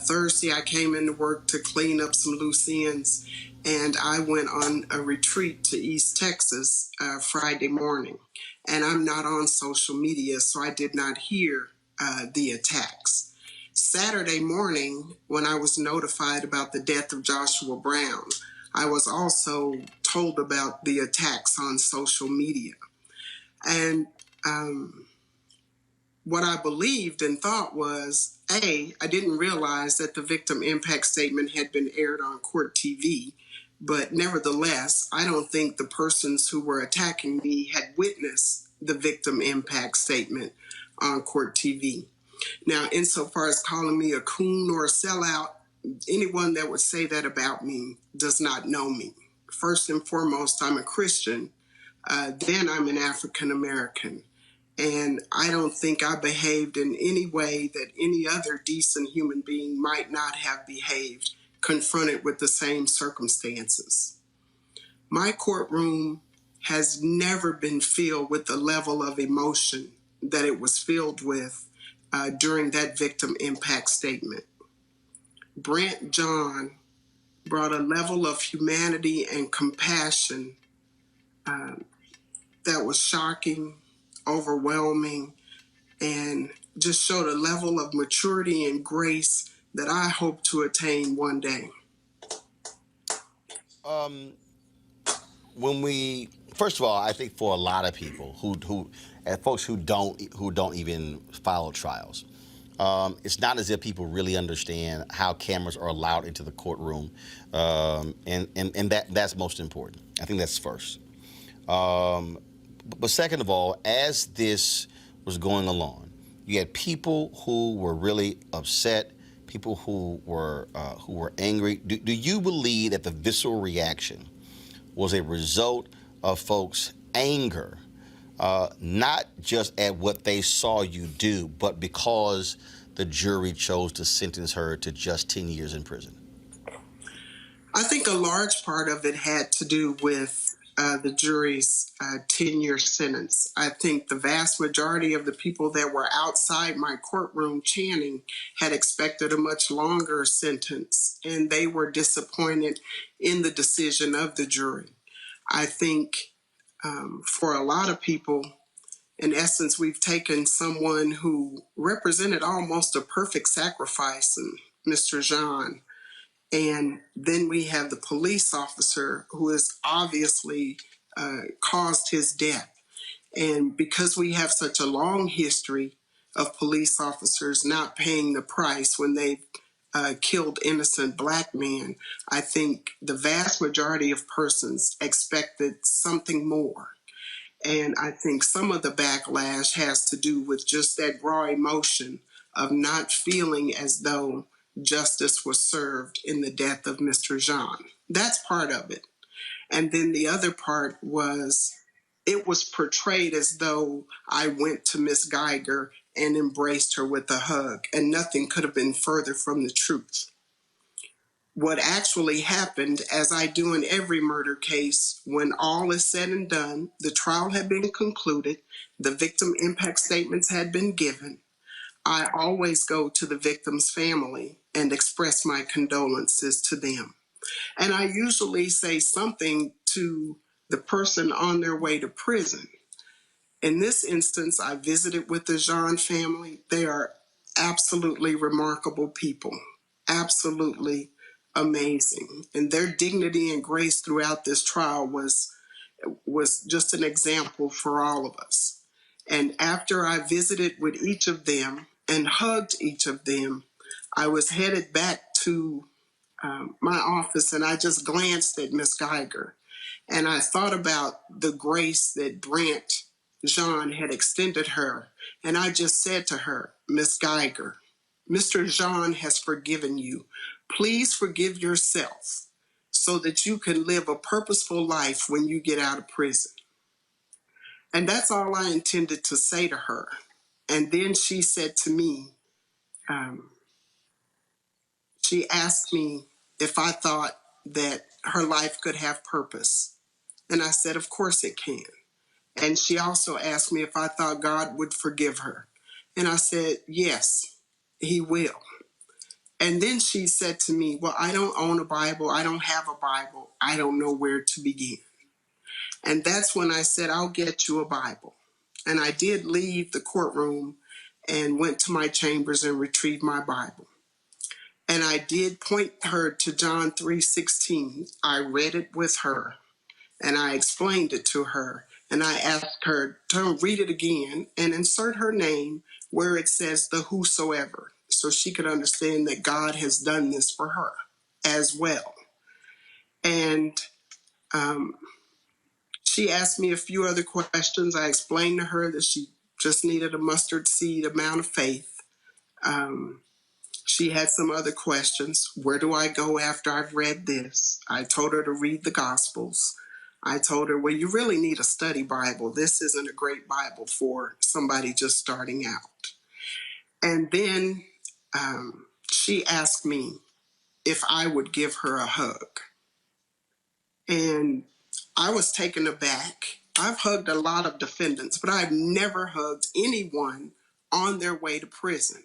Thursday, I came into work to clean up some loose ends, and I went on a retreat to East Texas Friday morning. And I'm not on social media, so I did not hear the attacks. Saturday morning, when I was notified about the death of Joshua Brown, I was also told about the attacks on social media. And what I believed and thought was, I didn't realize that the victim impact statement had been aired on court TV, but nevertheless, I don't think the persons who were attacking me had witnessed the victim impact statement on court TV. Now, insofar as calling me a coon or a sellout, anyone that would say that about me does not know me. First and foremost, I'm a Christian. Then I'm an African American. And I don't think I behaved in any way that any other decent human being might not have behaved, confronted with the same circumstances. My courtroom has never been filled with the level of emotion that it was filled with during that victim impact statement. Brent John brought a level of humanity and compassion that was shocking, overwhelming, and just showed a level of maturity and grace that I hope to attain one day. First of all, I think for a lot of people folks who don't even follow trials, it's not as if people really understand how cameras are allowed into the courtroom, and that's most important. I think that's first. But second of all, as this was going along, you had people who were really upset, people who were angry. Do you believe that the visceral reaction was a result of folks' anger, not just at what they saw you do, but because the jury chose to sentence her to just 10 years in prison? I think a large part of it had to do with the jury's 10-year sentence. I think the vast majority of the people that were outside my courtroom chanting had expected a much longer sentence, and they were disappointed in the decision of the jury. I think for a lot of people, in essence, we've taken someone who represented almost a perfect sacrifice in Mr. Jean, and then we have the police officer who has obviously caused his death. And because we have such a long history of police officers not paying the price when they've killed innocent black men, I think the vast majority of persons expected something more. And I think some of the backlash has to do with just that raw emotion of not feeling as though justice was served in the death of Mr. Jean. That's part of it. And then the other part was it was portrayed as though I went to Miss Guyger and embraced her with a hug, and nothing could have been further from the truth. What actually happened, as I do in every murder case, when all is said and done, the trial had been concluded, the victim impact statements had been given, I always go to the victim's family and express my condolences to them. And I usually say something to the person on their way to prison. In this instance, I visited with the Jean family. They are absolutely remarkable people, absolutely amazing. And their dignity and grace throughout this trial was just an example for all of us. And after I visited with each of them and hugged each of them, I was headed back to my office, and I just glanced at Miss Guyger, and I thought about the grace that Brant Jean had extended her, and I just said to her, Miss Guyger, Mr. Jean has forgiven you. Please forgive yourself so that you can live a purposeful life when you get out of prison. And that's all I intended to say to her. And then she said to me, she asked me if I thought that her life could have purpose. And I said, of course it can. And she also asked me if I thought God would forgive her. And I said, yes, he will. And then she said to me, well, I don't own a Bible. I don't have a Bible. I don't know where to begin. And that's when I said, I'll get you a Bible. And I did leave the courtroom and went to my chambers and retrieved my Bible. And I did point her to John 3:16. I read it with her, and I explained it to her, and I asked her to read it again and insert her name where it says the whosoever, so she could understand that God has done this for her as well. And she asked me a few other questions. I explained to her that she just needed a mustard seed amount of faith. She had some other questions. Where do I go after I've read this? I told her to read the Gospels. I told her, well, you really need a study Bible. This isn't a great Bible for somebody just starting out. And then she asked me if I would give her a hug. And I was taken aback. I've hugged a lot of defendants, but I've never hugged anyone on their way to prison.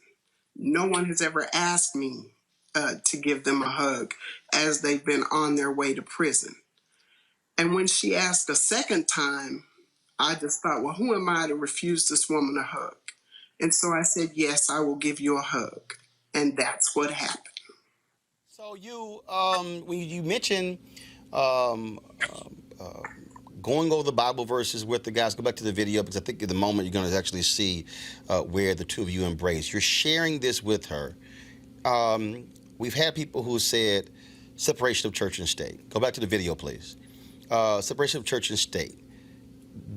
No one has ever asked me to give them a hug as they've been on their way to prison. And when she asked a second time, I just thought, well, who am I to refuse this woman a hug? And so I said, yes, I will give you a hug. And that's what happened. So you, when you mentioned going over the Bible verses with the guys, go back to the video, because I think in the moment you're going to actually see where the two of you embrace. You're sharing this with her. We've had people who said separation of church and state. Go back to the video, please. Separation of church and state.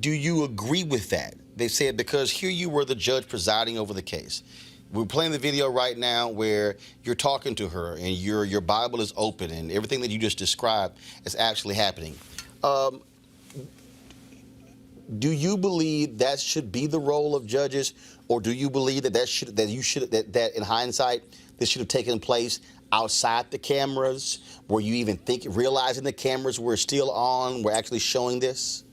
Do you agree with that? They said because here you were the judge presiding over the case. We're playing the video right now where you're talking to her and your Bible is open and everything that you just described is actually happening. Do you believe that should be the role of judges, or do you believe that in hindsight this should have taken place outside the cameras? Were you even realizing the cameras were still on, were actually showing this?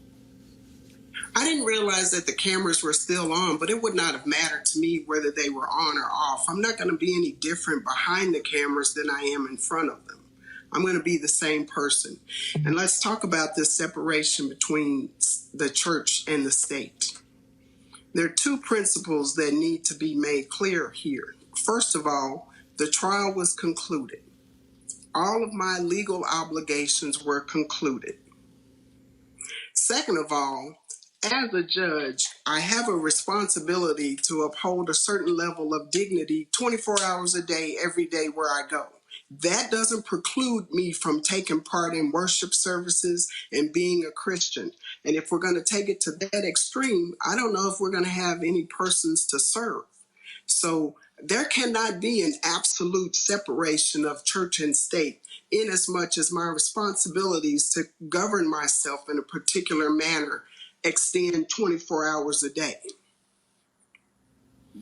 I didn't realize that the cameras were still on, but it would not have mattered to me whether they were on or off. I'm not going to be any different behind the cameras than I am in front of them. I'm going to be the same person. And let's talk about this separation between the church and the state. There are two principles that need to be made clear here. First of all, the trial was concluded. All of my legal obligations were concluded. Second of all, as a judge, I have a responsibility to uphold a certain level of dignity 24 hours a day, every day where I go. That doesn't preclude me from taking part in worship services and being a Christian. And if we're going to take it to that extreme, I don't know if we're going to have any persons to serve. So there cannot be an absolute separation of church and state, in as much as my responsibilities to govern myself in a particular manner extend 24 hours a day.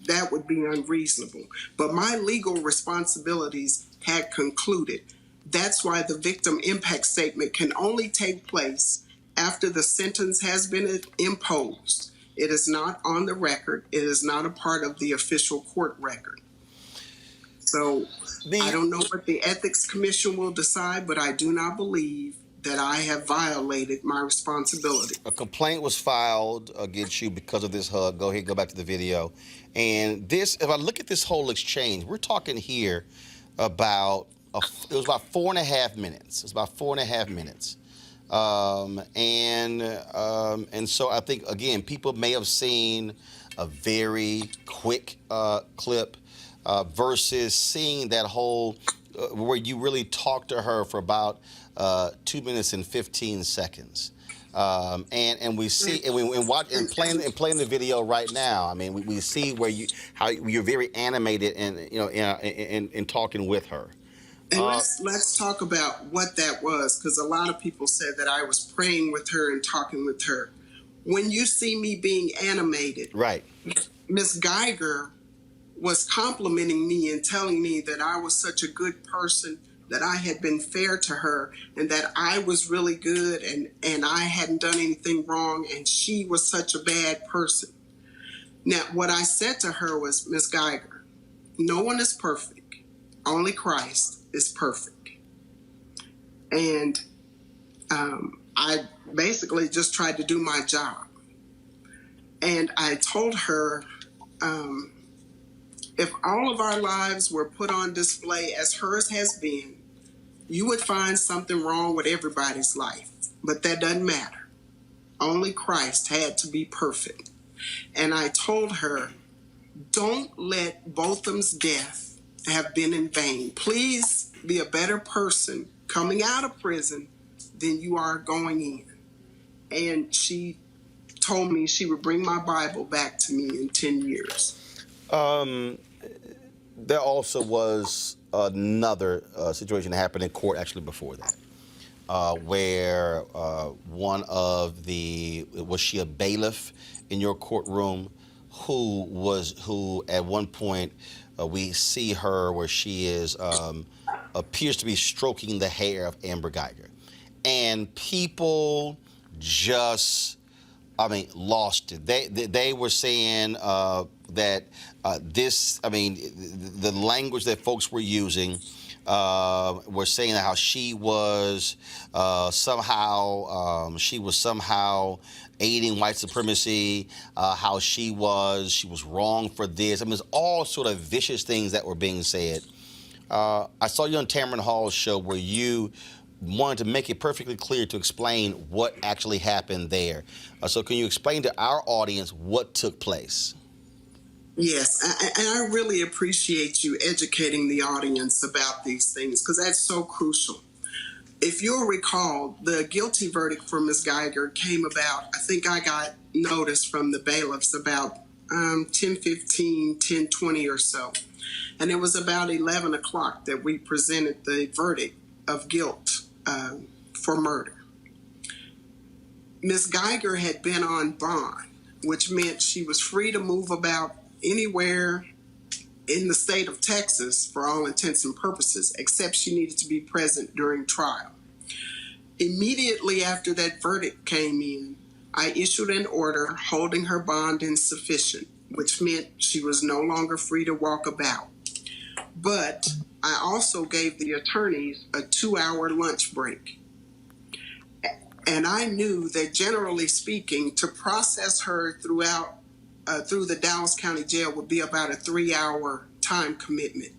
That would be unreasonable. But my legal responsibilities had concluded. That's why the victim impact statement can only take place after the sentence has been imposed. It is not on the record. It is not a part of the official court record. So I don't know what the Ethics Commission will decide, but I do not believe that I have violated my responsibility. A complaint was filed against you because of this hug. Go ahead, go back to the video. And this, if I look at this whole exchange, we're talking here about, it was about 4.5 minutes. It's about 4.5 minutes. And so I think, again, people may have seen a very quick clip versus seeing that whole, where you really talked to her for about 2 minutes and 15 seconds. And we see, and playing the video right now. I mean, we see where how you're very animated and in talking with her. And let's talk about what that was, because a lot of people said that I was praying with her and talking with her. When you see me being animated, right? Miss Guyger was complimenting me and telling me that I was such a good person, that I had been fair to her, and that I was really good and I hadn't done anything wrong, and she was such a bad person. Now, what I said to her was, Miss Guyger, no one is perfect. Only Christ is perfect. And I basically just tried to do my job. And I told her, if all of our lives were put on display as hers has been, you would find something wrong with everybody's life. But that doesn't matter. Only Christ had to be perfect. And I told her, don't let Botham's death have been in vain. Please be a better person coming out of prison than you are going in. And she told me she would bring my Bible back to me in 10 years. There also was another situation that happened in court actually before that, where one of was she a bailiff in your courtroom who at one point we see her where she appears to be stroking the hair of Amber Guyger. And people just, lost it. They were saying that the language that folks were using were saying how she was somehow aiding white supremacy, how she was wrong for this. There's all sort of vicious things that were being said. I saw you on Tamron Hall's show where you wanted to make it perfectly clear to explain what actually happened there. So can you explain to our audience what took place? Yes, and I really appreciate you educating the audience about these things, because that's so crucial. If you'll recall, the guilty verdict for Ms. Guyger came about, I think I got notice from the bailiffs about 10:15, 10:20 or so. And it was about 11 o'clock that we presented the verdict of guilt for murder. Ms. Guyger had been on bond, which meant she was free to move about anywhere in the state of Texas for all intents and purposes, except she needed to be present during trial. Immediately after that verdict came in, I issued an order holding her bond insufficient, which meant she was no longer free to walk about. But I also gave the attorneys a 2-hour lunch break. And I knew that, generally speaking, to process her through the Dallas County Jail would be about a 3-hour time commitment.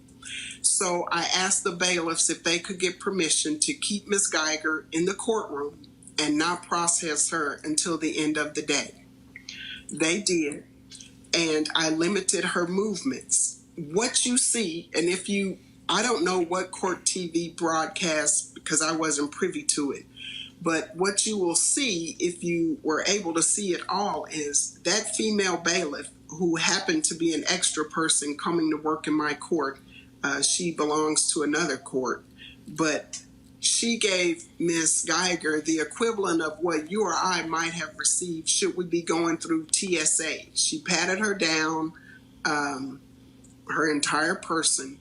So I asked the bailiffs if they could get permission to keep Ms. Guyger in the courtroom and not process her until the end of the day. They did, and I limited her movements. What you see, and I don't know what court TV broadcast, because I wasn't privy to it, But what you will see, if you were able to see it all, is that female bailiff, who happened to be an extra person coming to work in my court. She belongs to another court, but she gave Ms. Guyger the equivalent of what you or I might have received should we be going through TSA. She patted her down, her entire person.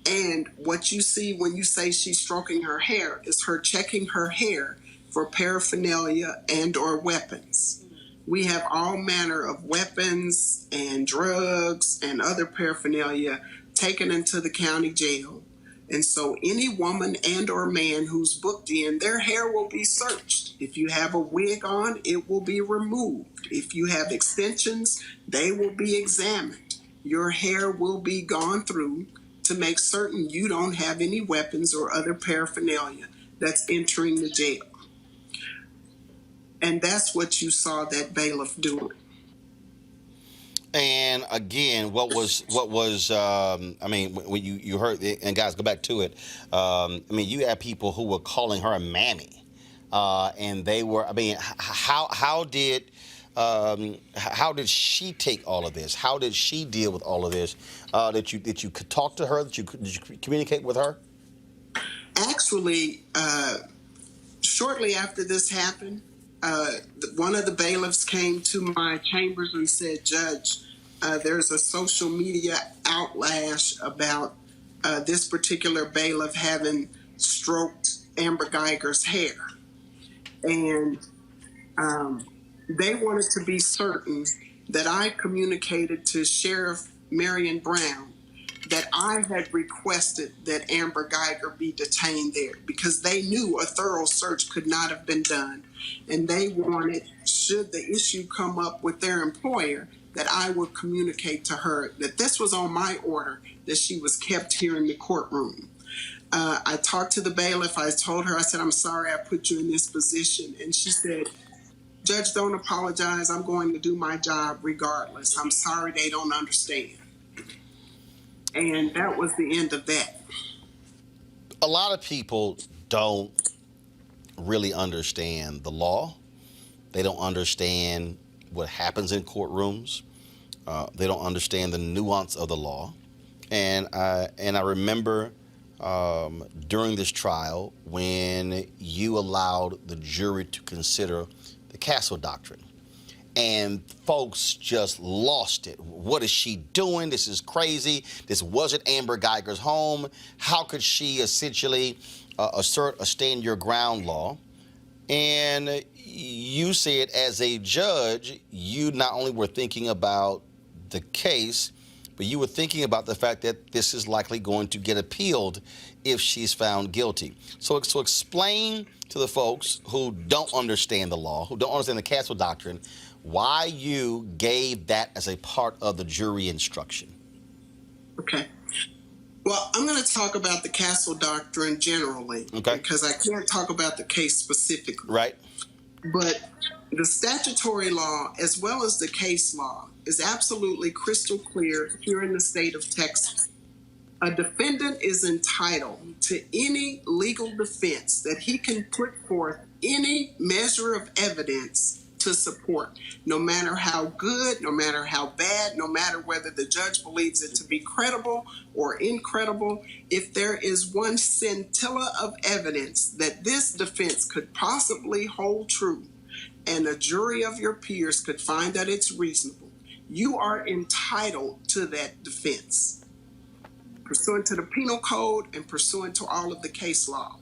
And what you see when you say she's stroking her hair is her checking her hair for paraphernalia and or weapons. We have all manner of weapons and drugs and other paraphernalia taken into the county jail. And so any woman and or man who's booked in, their hair will be searched. If you have a wig on, it will be removed. If you have extensions, they will be examined. Your hair will be gone through to make certain you don't have any weapons or other paraphernalia that's entering the jail. And that's what you saw that bailiff doing. And again, what was I mean, when you heard it, and guys, go back to it. I mean, you had people who were calling her a mammy, and they were. I mean, how did she take all of this? How did she deal with all of this? That you could talk to her? Did you communicate with her? Actually, shortly after this happened, one of the bailiffs came to my chambers and said, "Judge, there's a social media outlash about this particular bailiff having stroked Amber Guyger's hair." And they wanted to be certain that I communicated to Sheriff Marion Brown that I had requested that Amber Guyger be detained there, because they knew a thorough search could not have been done. And they wanted, should the issue come up with their employer, that I would communicate to her that this was on my order, that she was kept here in the courtroom. I talked to the bailiff. I told her, I said, "I'm sorry I put you in this position." And she said, "Judge, don't apologize. I'm going to do my job regardless. I'm sorry they don't understand." And that was the end of that. A lot of people don't really understand the law. They don't understand what happens in courtrooms. They don't understand the nuance of the law. And I remember during this trial when you allowed the jury to consider the Castle Doctrine. And folks just lost it. What is she doing? This is crazy. This wasn't Amber Guyger's home. How could she essentially assert a stand your ground law? And you said, as a judge, you not only were thinking about the case, but you were thinking about the fact that this is likely going to get appealed if she's found guilty. So explain to the folks who don't understand the law, who don't understand the Castle Doctrine, why you gave that as a part of the jury instruction. Okay. Well, I'm going to talk about the Castle Doctrine generally, okay, because I can't talk about the case specifically. Right. But the statutory law, as well as the case law, is absolutely crystal clear here in the state of Texas. A defendant is entitled to any legal defense that he can put forth any measure of evidence to support, no matter how good, no matter how bad, no matter whether the judge believes it to be credible or incredible. If there is one scintilla of evidence that this defense could possibly hold true, and a jury of your peers could find that it's reasonable, you are entitled to that defense, pursuant to the penal code and pursuant to all of the case law.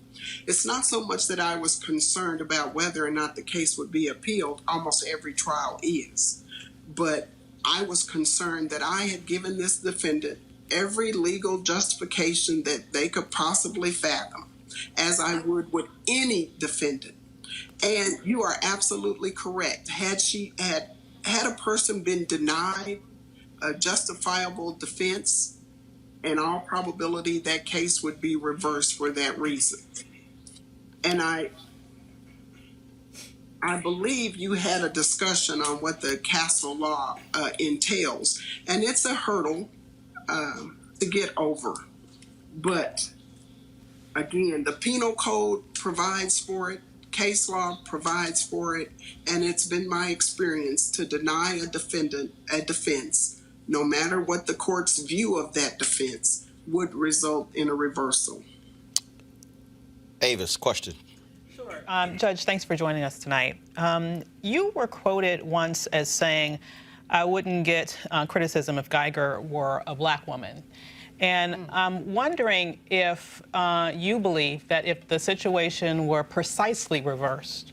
It's not so much that I was concerned about whether or not the case would be appealed. Almost every trial is. But I was concerned that I had given this defendant every legal justification that they could possibly fathom, as I would with any defendant. And you are absolutely correct. Had a person been denied a justifiable defense, in all probability that case would be reversed for that reason. And I believe you had a discussion on what the Castle law entails, and it's a hurdle to get over. But again, the penal code provides for it. case law provides for it, and it's been my experience to deny a defendant a defense, no matter what the court's view of that defense, would result in a reversal. Avis, question. Sure. Judge, thanks for joining us tonight. You were quoted once as saying, I wouldn't get criticism if Guyger were a black woman. And I'm wondering if you believe that if the situation were precisely reversed,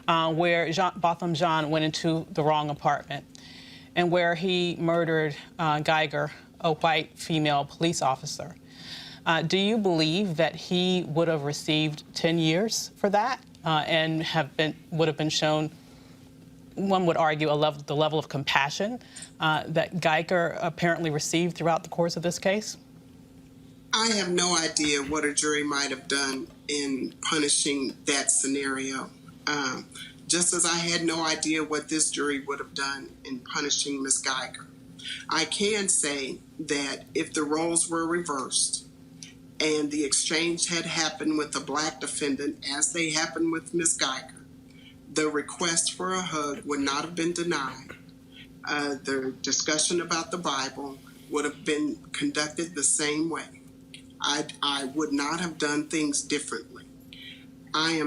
where Botham Jean went into the wrong apartment and where he murdered Guyger, a white female police officer, do you believe that he would have received 10 years for that and would have been shown, one would argue, the level of compassion that Guyger apparently received throughout the course of this case? I have no idea what a jury might have done in punishing that scenario, just as I had no idea what this jury would have done in punishing Ms. Guyger. I can say that if the roles were reversed and the exchange had happened with the black defendant as they happened with Ms. Guyger, the request for a hug would not have been denied. The discussion about the Bible would have been conducted the same way. I would not have done things differently. I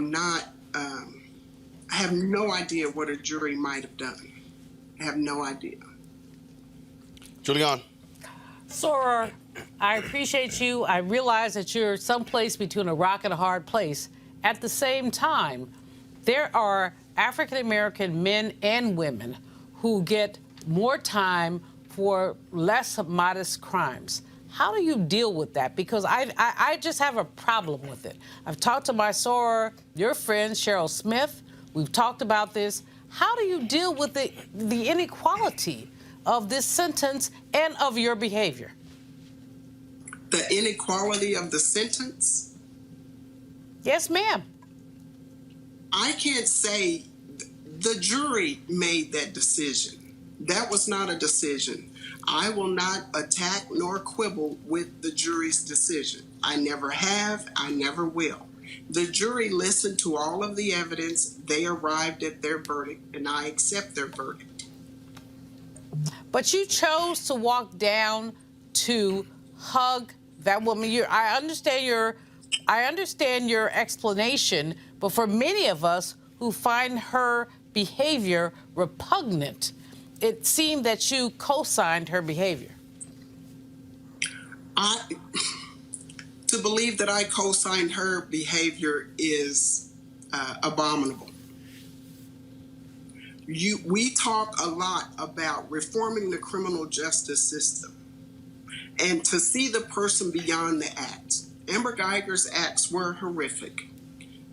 have no idea what a jury might have done. I have no idea. Julian. Sora, I appreciate you. I realize that you're someplace between a rock and a hard place. At the same time, there are African-American men and women who get more time for less modest crimes. How do you deal with that? Because I just have a problem with it. I've talked to my soror, your friend, Cheryl Smith. We've talked about this. How do you deal with the inequality of this sentence and of your behavior? The inequality of the sentence? Yes, ma'am. I can't say the jury made that decision. That was not a decision. I will not attack nor quibble with the jury's decision. I never have, I never will. The jury listened to all of the evidence, they arrived at their verdict, and I accept their verdict. But you chose to walk down to hug that woman. I understand your explanation, but for many of us who find her behavior repugnant, it seemed that you co-signed her behavior. To believe that I co-signed her behavior is abominable. We talk a lot about reforming the criminal justice system and to see the person beyond the act. Amber Guyger's acts were horrific.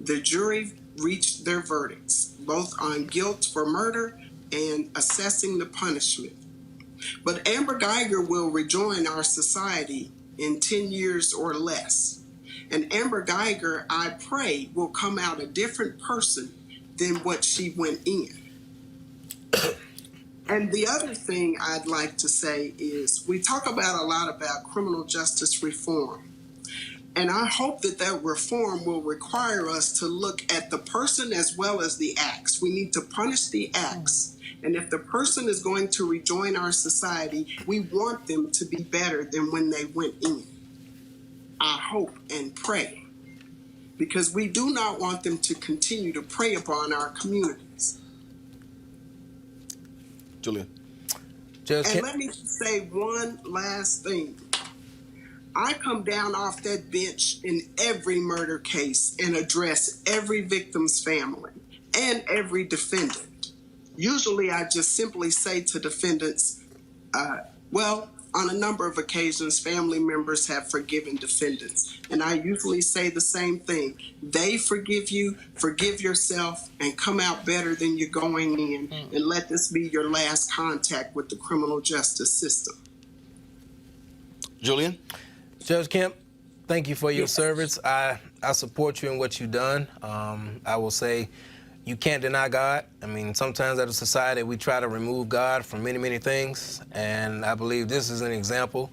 The jury reached their verdicts, both on guilt for murder and assessing the punishment. But Amber Guyger will rejoin our society in 10 years or less. And Amber Guyger, I pray, will come out a different person than what she went in. And the other thing I'd like to say is we talk a lot about criminal justice reform. And I hope that reform will require us to look at the person as well as the acts. We need to punish the acts. And if the person is going to rejoin our society, we want them to be better than when they went in. I hope and pray. Because we do not want them to continue to prey upon our communities. Julian. And let me say one last thing. I come down off that bench in every murder case and address every victim's family and every defendant. Usually I just simply say to defendants, on a number of occasions, family members have forgiven defendants. And I usually say the same thing. They forgive you, forgive yourself, and come out better than you're going in. And let this be your last contact with the criminal justice system. Julian? Judge Kemp, thank you for your service. I support you in what you've done. I will say you can't deny God. I mean, sometimes as a society, we try to remove God from many, many things. And I believe this is an example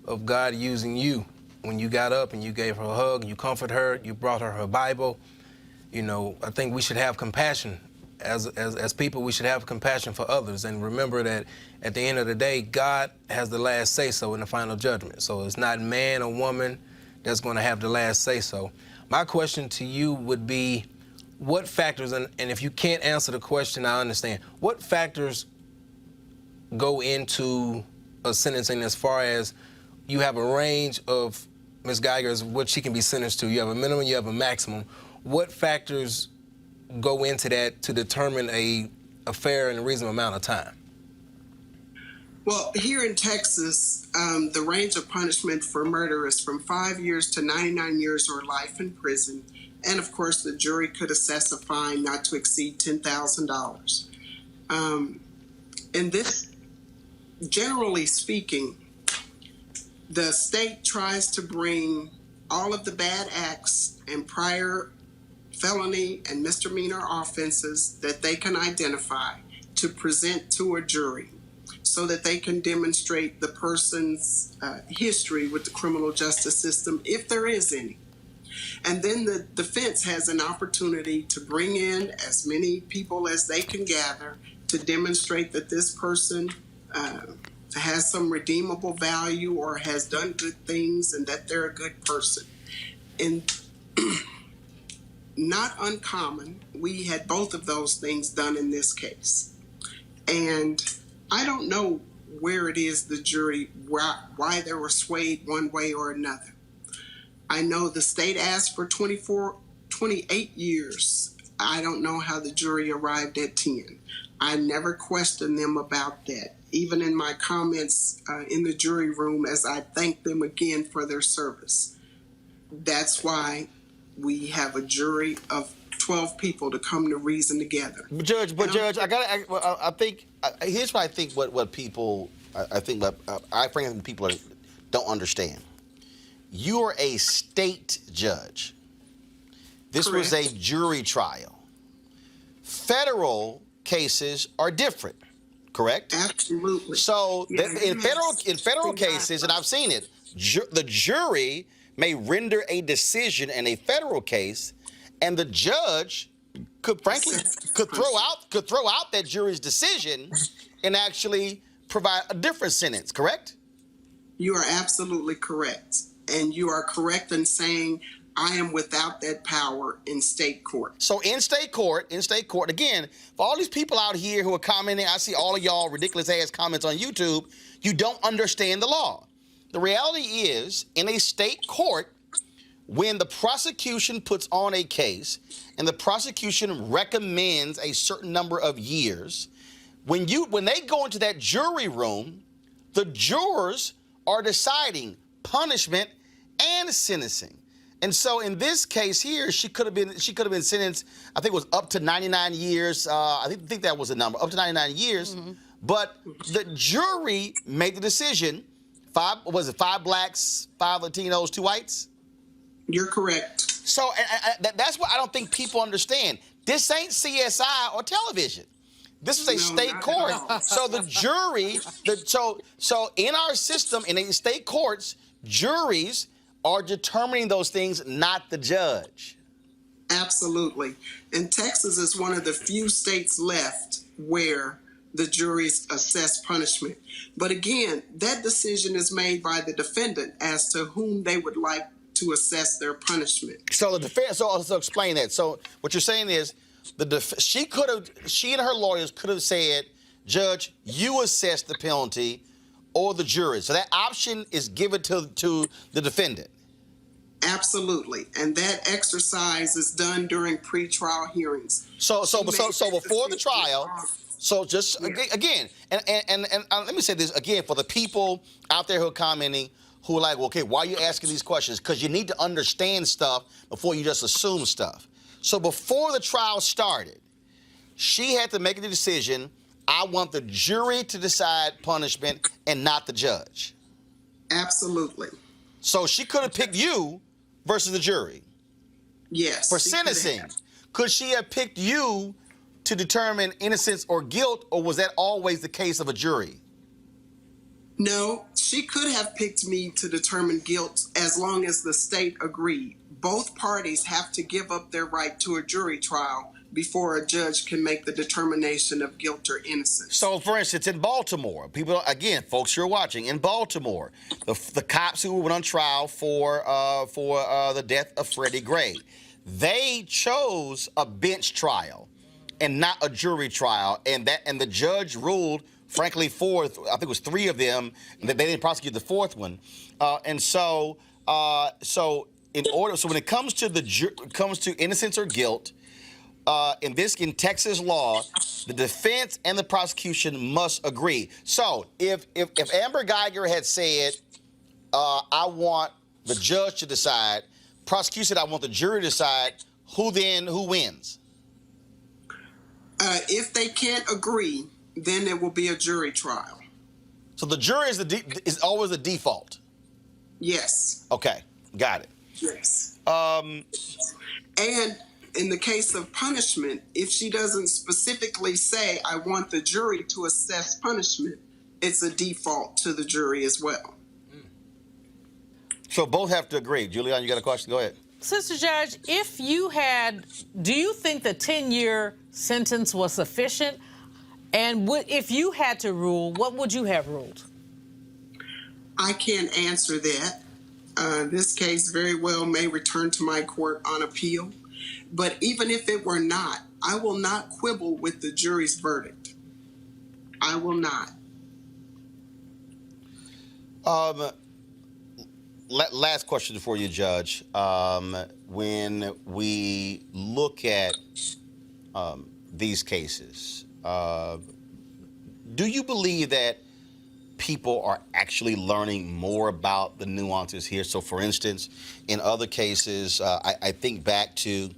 of God using you when you got up and you gave her a hug, you comforted her, you brought her Bible. you know, I think we should have compassion. As people, we should have compassion for others and remember that at the end of the day, God has the last say-so in the final judgment. So it's not man or woman that's going to have the last say-so. My question to you would be, what factors, and if you can't answer the question, I understand, what factors go into a sentencing as far as you have a range of Ms. Guyger's what she can be sentenced to? You have a minimum, you have a maximum. What factors go into that to determine a fair and reasonable amount of time? Well, here in Texas, the range of punishment for murder is from 5 years to 99 years or life in prison. And of course, the jury could assess a fine not to exceed $10,000. And this, generally speaking, the state tries to bring all of the bad acts and prior felony and misdemeanor offenses that they can identify to present to a jury so that they can demonstrate the person's history with the criminal justice system, if there is any. And then the defense has an opportunity to bring in as many people as they can gather to demonstrate that this person has some redeemable value or has done good things and that they're a good person. And not uncommon, we had both of those things done in this case. And I don't know where it is the jury, why they were swayed one way or another. I know the state asked for 28 years. I don't know how the jury arrived at 10. I never questioned them about that, even in my comments in the jury room as I thanked them again for their service. That's why we have a jury of 12 people to come to reason together. Judge, I think here's what I think. What people, I think, I frankly people don't understand. You are a state judge. This Correct. was a jury trial. Federal cases are different, correct? Absolutely. So in federal cases, and I've seen it, the jury may render a decision in a federal case, and the judge could throw out that jury's decision and actually provide a different sentence, correct? You are absolutely correct. And you are correct in saying I am without that power in state court. So in state court, again, for all these people out here who are commenting, I see all of y'all ridiculous ass comments on YouTube, you don't understand the law. The reality is, in a state court, when the prosecution puts on a case and the prosecution recommends a certain number of years, when they go into that jury room, the jurors are deciding punishment and sentencing. And so in this case here, she could have been sentenced, I think it was up to 99 years. I think that was the number, up to 99 years. Mm-hmm. But the jury made the decision. 5 blacks, 5 Latinos, 2 whites? You're correct. So that's what I don't think people understand. This ain't CSI or television. This is a state court. So the jury, so in our system, in the state courts, juries are determining those things, not the judge. Absolutely. And Texas is one of the few states left where the juries assess punishment. But again, that decision is made by the defendant as to whom they would like to assess their punishment. So the defense, so explain that. So what you're saying is, she and her lawyers could have said, Judge, you assess the penalty, or the jury. So that option is given to the defendant. Absolutely, and that exercise is done during pretrial hearings. So before the trial. So just again, and let me say this again for the people out there who are commenting, who are like, well, okay, why are you asking these questions? Because you need to understand stuff before you just assume stuff. So before the trial started, she had to make the decision, I want the jury to decide punishment and not the judge. Absolutely. So she could have picked you versus the jury. Yes. For sentencing, could she have picked you to determine innocence or guilt, or was that always the case of a jury? No, she could have picked me to determine guilt as long as the state agreed. Both parties have to give up their right to a jury trial before a judge can make the determination of guilt or innocence. So, for instance, in Baltimore, people, again, folks you're watching, in Baltimore, the cops who went on trial for the death of Freddie Gray, they chose a bench trial and not a jury trial, and the judge ruled, frankly, I think it was 3 of them, and that they didn't prosecute the 4th one, so when it comes to innocence or guilt, in Texas law, the defense and the prosecution must agree. So if Amber Guyger had said, I want the judge to decide, prosecution said, I want the jury to decide, who wins? If they can't agree, then there will be a jury trial. So the jury is always the default? Yes. Okay, got it. Yes. And in the case of punishment, if she doesn't specifically say, I want the jury to assess punishment, it's a default to the jury as well. So both have to agree. Julianne, you got a question? Go ahead. Sister Judge, do you think the 10-year sentence was sufficient? And if you had to rule, what would you have ruled? I can't answer that. This case very well may return to my court on appeal. But even if it were not, I will not quibble with the jury's verdict. I will not. Last question for you, Judge. When we look at these cases, do you believe that people are actually learning more about the nuances here? So, for instance, in other cases, I think back to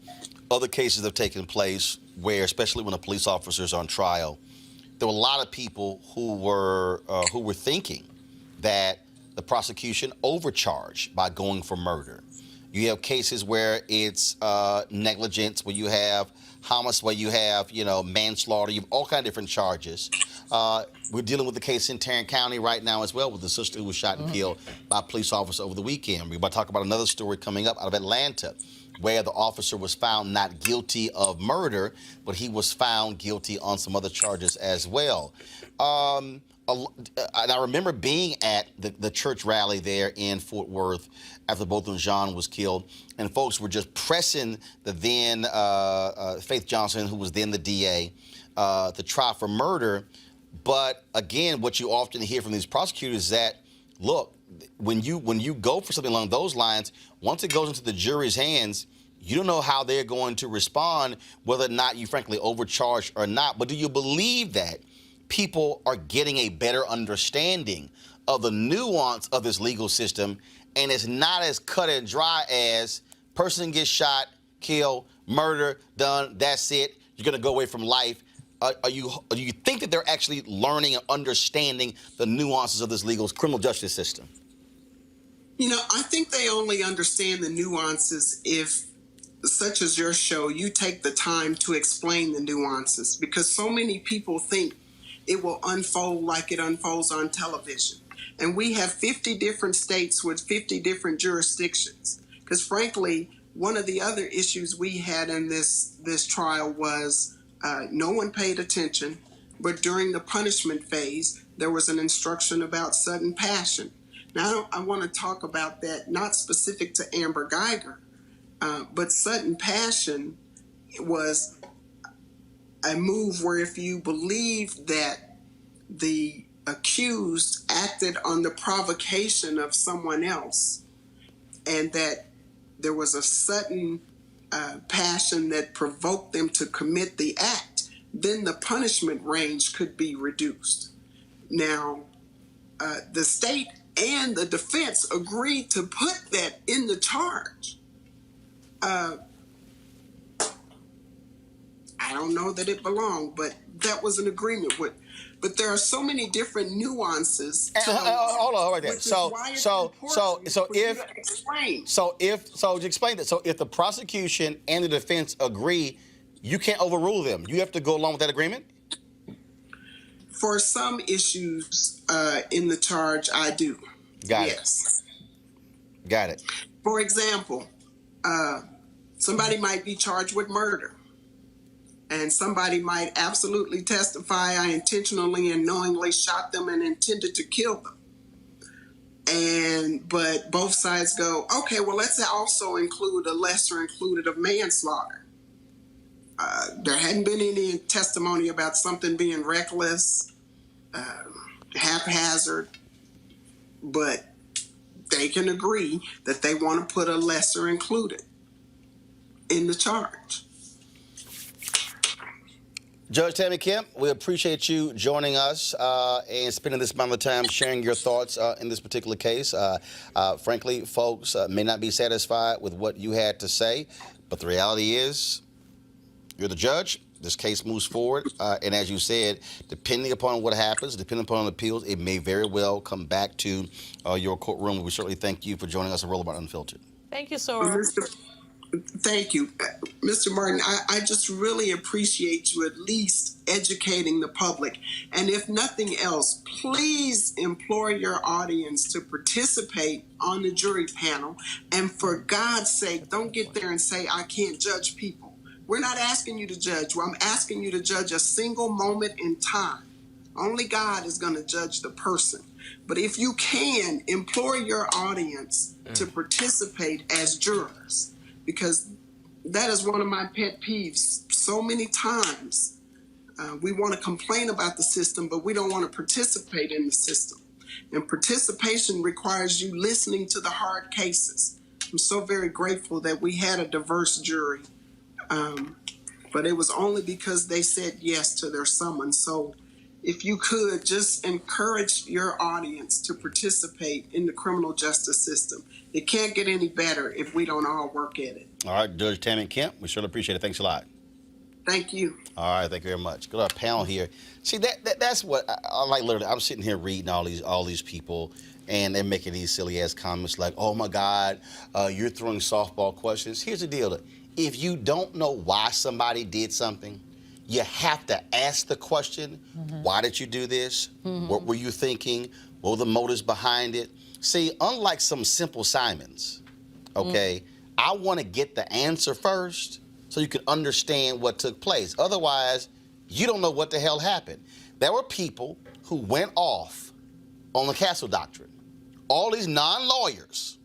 other cases that have taken place where, especially when a police officer is on trial, there were a lot of people who were thinking that the prosecution overcharged by going for murder. You have cases where it's negligence, where you have homicide, where you have, manslaughter. You have all kinds of different charges. We're dealing with the case in Tarrant County right now as well, with the sister who was shot and killed by a police officer over the weekend. We're about to talk about another story coming up out of Atlanta, where the officer was found not guilty of murder, but he was found guilty on some other charges as well. And I remember being at the church rally there in Fort Worth after both of John was killed, and folks were just pressing the then Faith Johnson, who was then the DA, to try for murder. But again, what you often hear from these prosecutors is that, look, when you go for something along those lines, once it goes into the jury's hands, you don't know how they're going to respond, whether or not you frankly overcharge or not. But do you believe that people are getting a better understanding of the nuance of this legal system, and it's not as cut and dry as person gets shot, killed, murder, done, that's it, you're going to go away from life? Do you think that they're actually learning and understanding the nuances of this legal criminal justice system? I think they only understand the nuances if, such as your show, you take the time to explain the nuances, because so many people think it will unfold like it unfolds on television. And we have 50 different states with 50 different jurisdictions. Because frankly, one of the other issues we had in this trial was no one paid attention, but during the punishment phase, there was an instruction about sudden passion. Now, I want to talk about that, not specific to Amber Guyger, but sudden passion was a move where if you believe that the accused acted on the provocation of someone else and that there was a sudden passion that provoked them to commit the act, then the punishment range could be reduced. Now, the state and the defense agreed to put that in the charge. I don't know that it belonged, but that was an agreement with. But there are so many different nuances. Hold on, right there. So explain that. So if the prosecution and the defense agree, you can't overrule them. You have to go along with that agreement? For some issues in the charge, I do. Got yes. it. Got it. For example, somebody might be charged with murder, and somebody might absolutely testify, I intentionally and knowingly shot them and intended to kill them. But both sides go, okay, well, let's also include a lesser included of manslaughter. There hadn't been any testimony about something being reckless, haphazard, but they can agree that they want to put a lesser included in the charge. Judge Tammi Kemp, we appreciate you joining us and spending this amount of time sharing your thoughts in this particular case. Frankly, folks may not be satisfied with what you had to say, but the reality is you're the judge. This case moves forward. And as you said, depending upon what happens, depending upon appeals, it may very well come back to your courtroom. We certainly thank you for joining us on Roland Unfiltered. Thank you, sir. Thank you. Mr. Martin, I just really appreciate you at least educating the public. And if nothing else, please implore your audience to participate on the jury panel. And for God's sake, don't get there and say, I can't judge people. We're not asking you to judge. Well, I'm asking you to judge a single moment in time. Only God is going to judge the person. But if you can, implore your audience to participate as jurors. Because that is one of my pet peeves. So many times we want to complain about the system, but we don't want to participate in the system. And participation requires you listening to the hard cases. I'm so very grateful that we had a diverse jury, but it was only because they said yes to their summons. So if you could just encourage your audience to participate in the criminal justice system. It can't get any better if we don't all work at it. All right, Judge Tammi Kemp, we surely appreciate it. Thanks a lot. Thank you. All right, thank you very much. Go to our panel here. See, that's what I like. Literally, I'm sitting here reading all these people, and they're making these silly ass comments like, "Oh my God, you're throwing softball questions." Here's the deal: if you don't know why somebody did something, you have to ask the question, why did you do this? What were you thinking? What were the motives behind it? See, unlike some simple Simons, okay, I want to get the answer first so you can understand what took place. Otherwise, you don't know what the hell happened. There were people who went off on the Castle Doctrine. All these non-lawyers,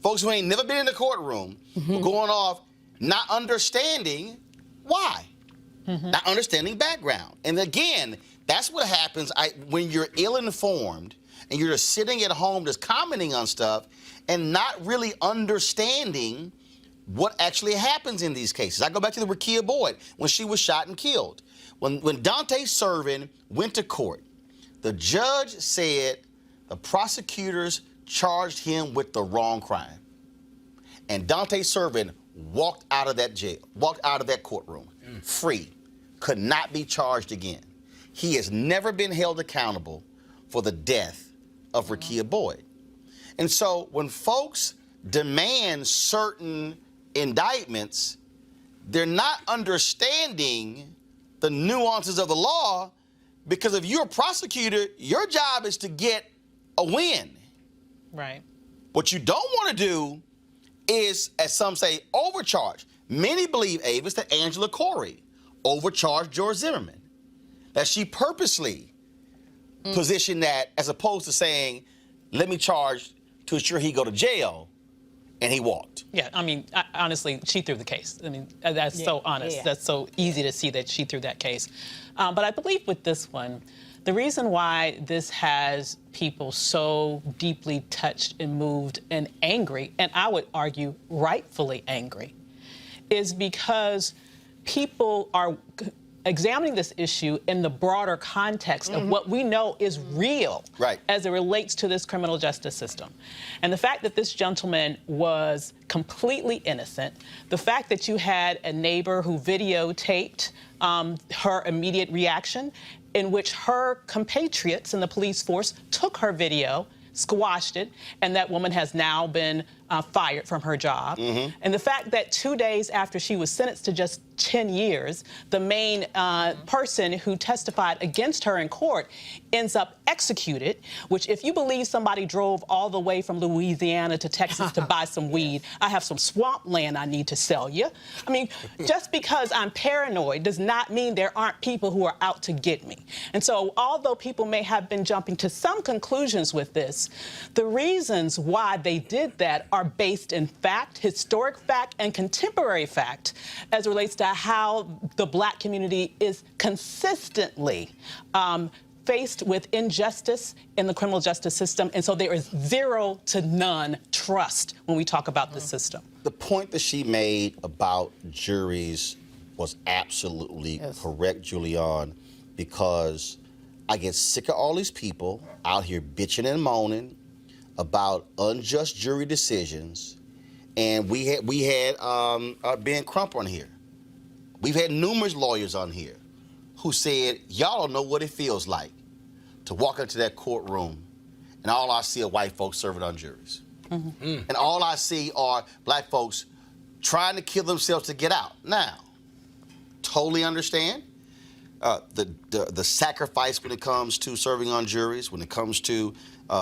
folks who ain't never been in the courtroom, were going off not understanding why. Not understanding background. And again, that's what happens when you're ill-informed and you're just sitting at home just commenting on stuff and not really understanding what actually happens in these cases. I go back to the Rekia Boyd when she was shot and killed. When Dante Servin went to court, the judge said the prosecutors charged him with the wrong crime. And Dante Servin walked out of that jail, walked out of that courtroom, free, could not be charged again. He has never been held accountable for the death of Rekia Boyd. And so when folks demand certain indictments, they're not understanding the nuances of the law, because if you're a prosecutor, your job is to get a win. Right. What you don't want to do is, as some say, overcharge. Many believe, Avis, that Angela Corey overcharged George Zimmerman, that she purposely positioned that as opposed to saying, let me charge to ensure he go to jail, and he walked. Yeah, I mean, honestly, she threw the case. I mean, that's so honest. That's so easy to see that she threw that case. But I believe with this one, the reason why this has people so deeply touched and moved and angry, and I would argue rightfully angry, is because people are examining this issue in the broader context of what we know is real as it relates to this criminal justice system. And the fact that this gentleman was completely innocent, the fact that you had a neighbor who videotaped her immediate reaction, in which her compatriots in the police force took her video, squashed it, and that woman has now been fired from her job. And the fact that 2 days after she was sentenced to just 10 years, the main person who testified against her in court ends up executed, which if you believe somebody drove all the way from Louisiana to Texas to buy some weed, I have some swamp land I need to sell you. I mean, just because I'm paranoid does not mean there aren't people who are out to get me. And so although people may have been jumping to some conclusions with this, the reasons why they did that are based in fact, historic fact, and contemporary fact as it relates to how the Black community is consistently faced with injustice in the criminal justice system. And so there is zero to none trust when we talk about the system. The point that she made about juries was absolutely correct, Julianne, because I get sick of all these people out here bitching and moaning about unjust jury decisions. And we had Ben Crump on here. We've had numerous lawyers on here who said, y'all don't know what it feels like to walk into that courtroom and all I see are white folks serving on juries. And all I see are Black folks trying to kill themselves to get out. Now, totally understand the sacrifice when it comes to serving on juries, when it comes to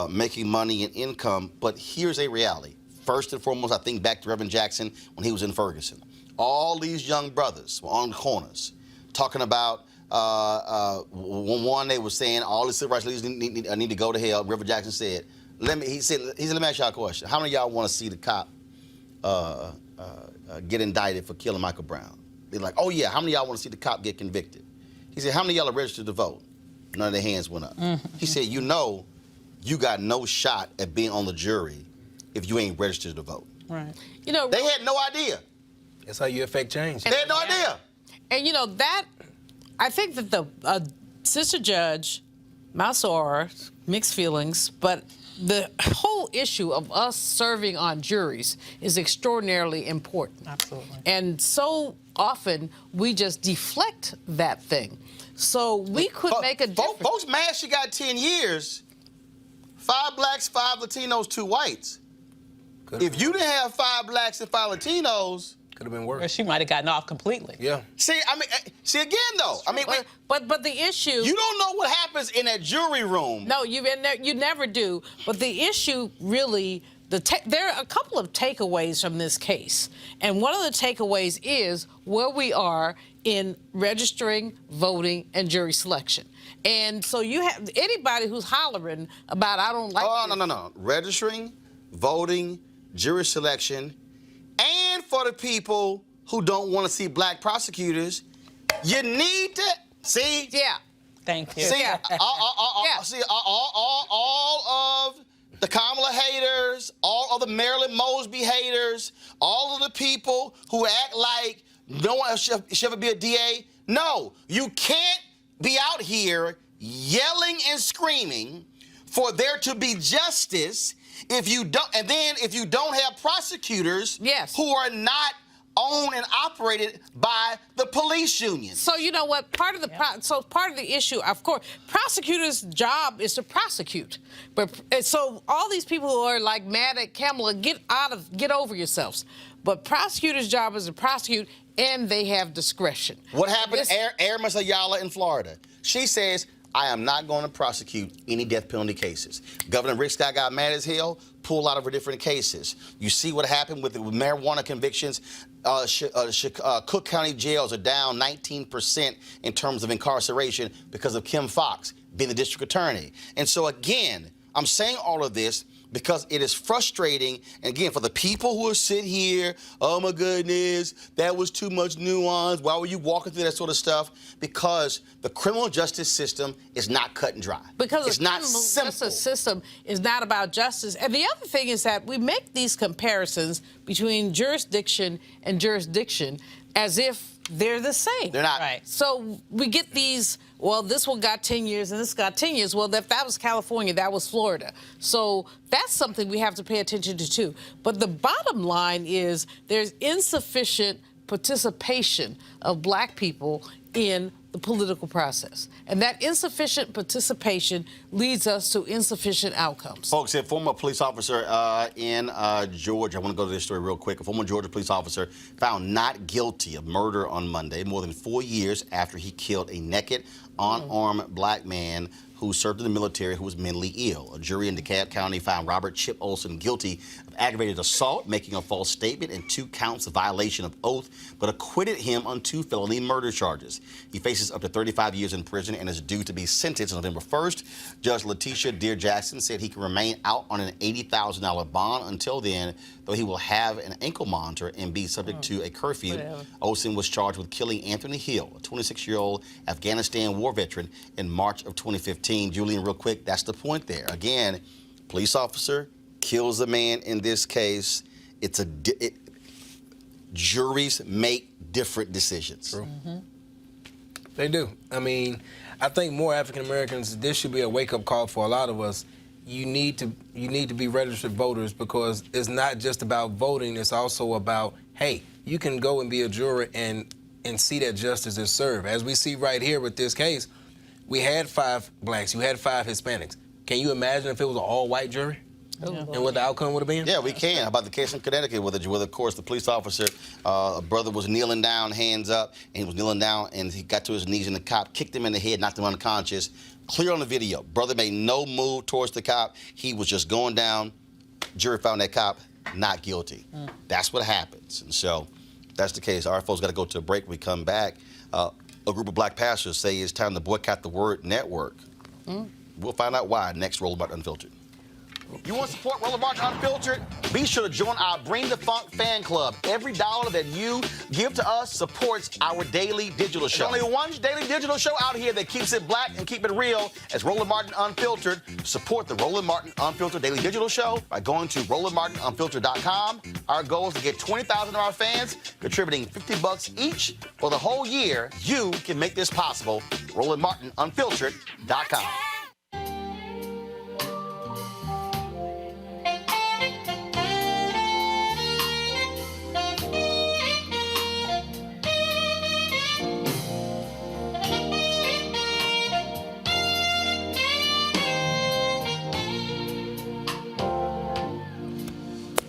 making money and income, but here's a reality. First and foremost, I think back to Reverend Jackson when he was in Ferguson. All these young brothers were on the corners talking about one they were saying all the civil rights leaders need to go to hell. Reverend Jackson said, let me ask y'all a question. How many of y'all want to see the cop get indicted for killing Michael Brown? They're like, oh yeah, how many of y'all want to see the cop get convicted? He said, how many of y'all are registered to vote? None of their hands went up. He said, you know, you got no shot at being on the jury if you ain't registered to vote. Right. You know, they had no idea. That's how you affect change. They had no idea. And you know, that, I think that the Sister Judge, Mansour, mixed feelings, but the whole issue of us serving on juries is extraordinarily important. Absolutely. And so often we just deflect that thing. So we could make a difference. Folks mad she got 10 years. 5 Blacks, 5 Latinos, 2 whites. If you didn't have 5 Blacks and 5 Latinos, could have been worse. Or she might have gotten off completely. Yeah. See, I mean, again though. I mean, but the issue. You don't know what happens in that jury room. No, you never do. But the issue really, there are a couple of takeaways from this case, and one of the takeaways is where we are in registering, voting, and jury selection. And so you have anybody who's hollering about I don't like. Oh no. Registering, voting, jury selection. And for the people who don't want to see Black prosecutors, you need to see. Yeah. Thank you. See, Yeah. all of the Kamala haters, all of the Marilyn Mosby haters, all of the people who act like no one should ever be a DA. No, you can't be out here yelling and screaming for there to be justice if you don't, and then if you don't have prosecutors who are not owned and operated by the police union. So you know what? Part of the issue, of course, prosecutors' job is to prosecute. But so all these people who are like mad at Kamala, get over yourselves. But prosecutors' job is to prosecute, and they have discretion. What happened to Aramis Ayala in Florida? She says, I am not going to prosecute any death penalty cases. Governor Rick Scott got mad as hell, pulled out of her different cases. You see what happened with marijuana convictions. Cook County jails are down 19% in terms of incarceration because of Kim Foxx being the district attorney. And so again, I'm saying all of this because it is frustrating, and again, for the people who are sitting here, oh my goodness, that was too much nuance, why were you walking through that sort of stuff? Because the criminal justice system is not cut and dry. Because it's the not criminal simple. justice system is not about justice. And the other thing is that we make these comparisons between jurisdiction and jurisdiction as if they're the same. They're not. Right. So we get these, well, this one got 10 years and this got 10 years. Well, if that was California, that was Florida. So that's something we have to pay attention to, too. But the bottom line is there's insufficient participation of Black people in the political process. And that insufficient participation leads us to insufficient outcomes. Folks, a former police officer in Georgia, I want to go to this story real quick. A former Georgia police officer found not guilty of murder on Monday, more than 4 years after he killed a naked, unarmed black man who served in the military who was mentally ill. A jury in DeKalb County found Robert Chip Olson guilty of aggravated assault, making a false statement, and 2 counts of violation of oath, but acquitted him on 2 felony murder charges. He faces up to 35 years in prison and is due to be sentenced on November 1st. Judge Letitia Dear Jackson said he can remain out on an $80,000 bond until then, though he will have an ankle monitor and be subject to a curfew. Olson was charged with killing Anthony Hill, a 26-year-old Afghanistan war veteran, in March of 2015. Julian, real quick, that's the point there. Again, police officer kills a man in this case. Juries make different decisions. True. They do. I mean, I think more African Americans, this should be a wake-up call for a lot of us. You need to be registered voters, because it's not just about voting, it's also about, hey, you can go and be a juror and see that justice is served. As we see right here with this case, we had 5 blacks, you had 5 Hispanics. Can you imagine if it was an all-white jury? And what the outcome would have been? Yeah, we can. How about the case in Connecticut where, of course, the police officer, a brother was kneeling down, hands up, and he was kneeling down, and he got to his knees, and the cop kicked him in the head, knocked him unconscious. Clear on the video. Brother made no move towards the cop. He was just going down. Jury found that cop not guilty. That's what happens. And so that's the case. All right, folks, got to go to a break. We come back. A group of black pastors say it's time to boycott the Word Network. We'll find out why next Roland Martin Unfiltered. You want to support Roland Martin Unfiltered? Be sure to join our Bring the Funk fan club. Every dollar that you give to us supports our daily digital show. There's only one daily digital show out here that keeps it black and keep it real as Roland Martin Unfiltered. Support the Roland Martin Unfiltered daily digital show by going to RolandMartinUnfiltered.com. Our goal is to get 20,000 of our fans contributing $50 each for the whole year. You can make this possible. RolandMartinUnfiltered.com.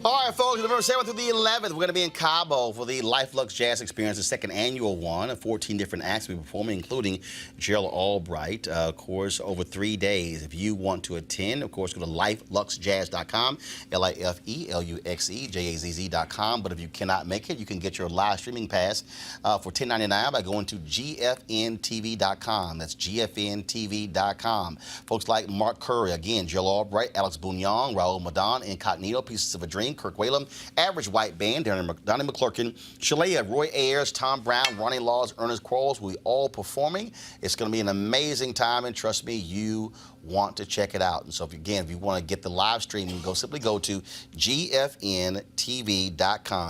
All right, folks, November 7th through the 11th, we're going to be in Cabo for the Luxe Jazz Experience, the second annual one. 14 different acts will be performing, including Gerald Albright, of course, over 3 days. If you want to attend, of course, go to LifeLuxeJazz.com, LifeLuxeJazz.com. But if you cannot make it, you can get your live streaming pass for $10.99 by going to GFNTV.com. That's GFNTV.com. Folks like Mark Curry, again, Gerald Albright, Alex Bouillon, Raul Madon, Incognito, Pieces of a Dream, Kirk Whalum, Average White Band, Donnie McClurkin, Shalea, Roy Ayers, Tom Brown, Ronnie Laws, Ernest Quarles, we all performing. It's going to be an amazing time, and trust me, you want to check it out. And so, if you want to get the live stream, you can simply go to GFNTV.com.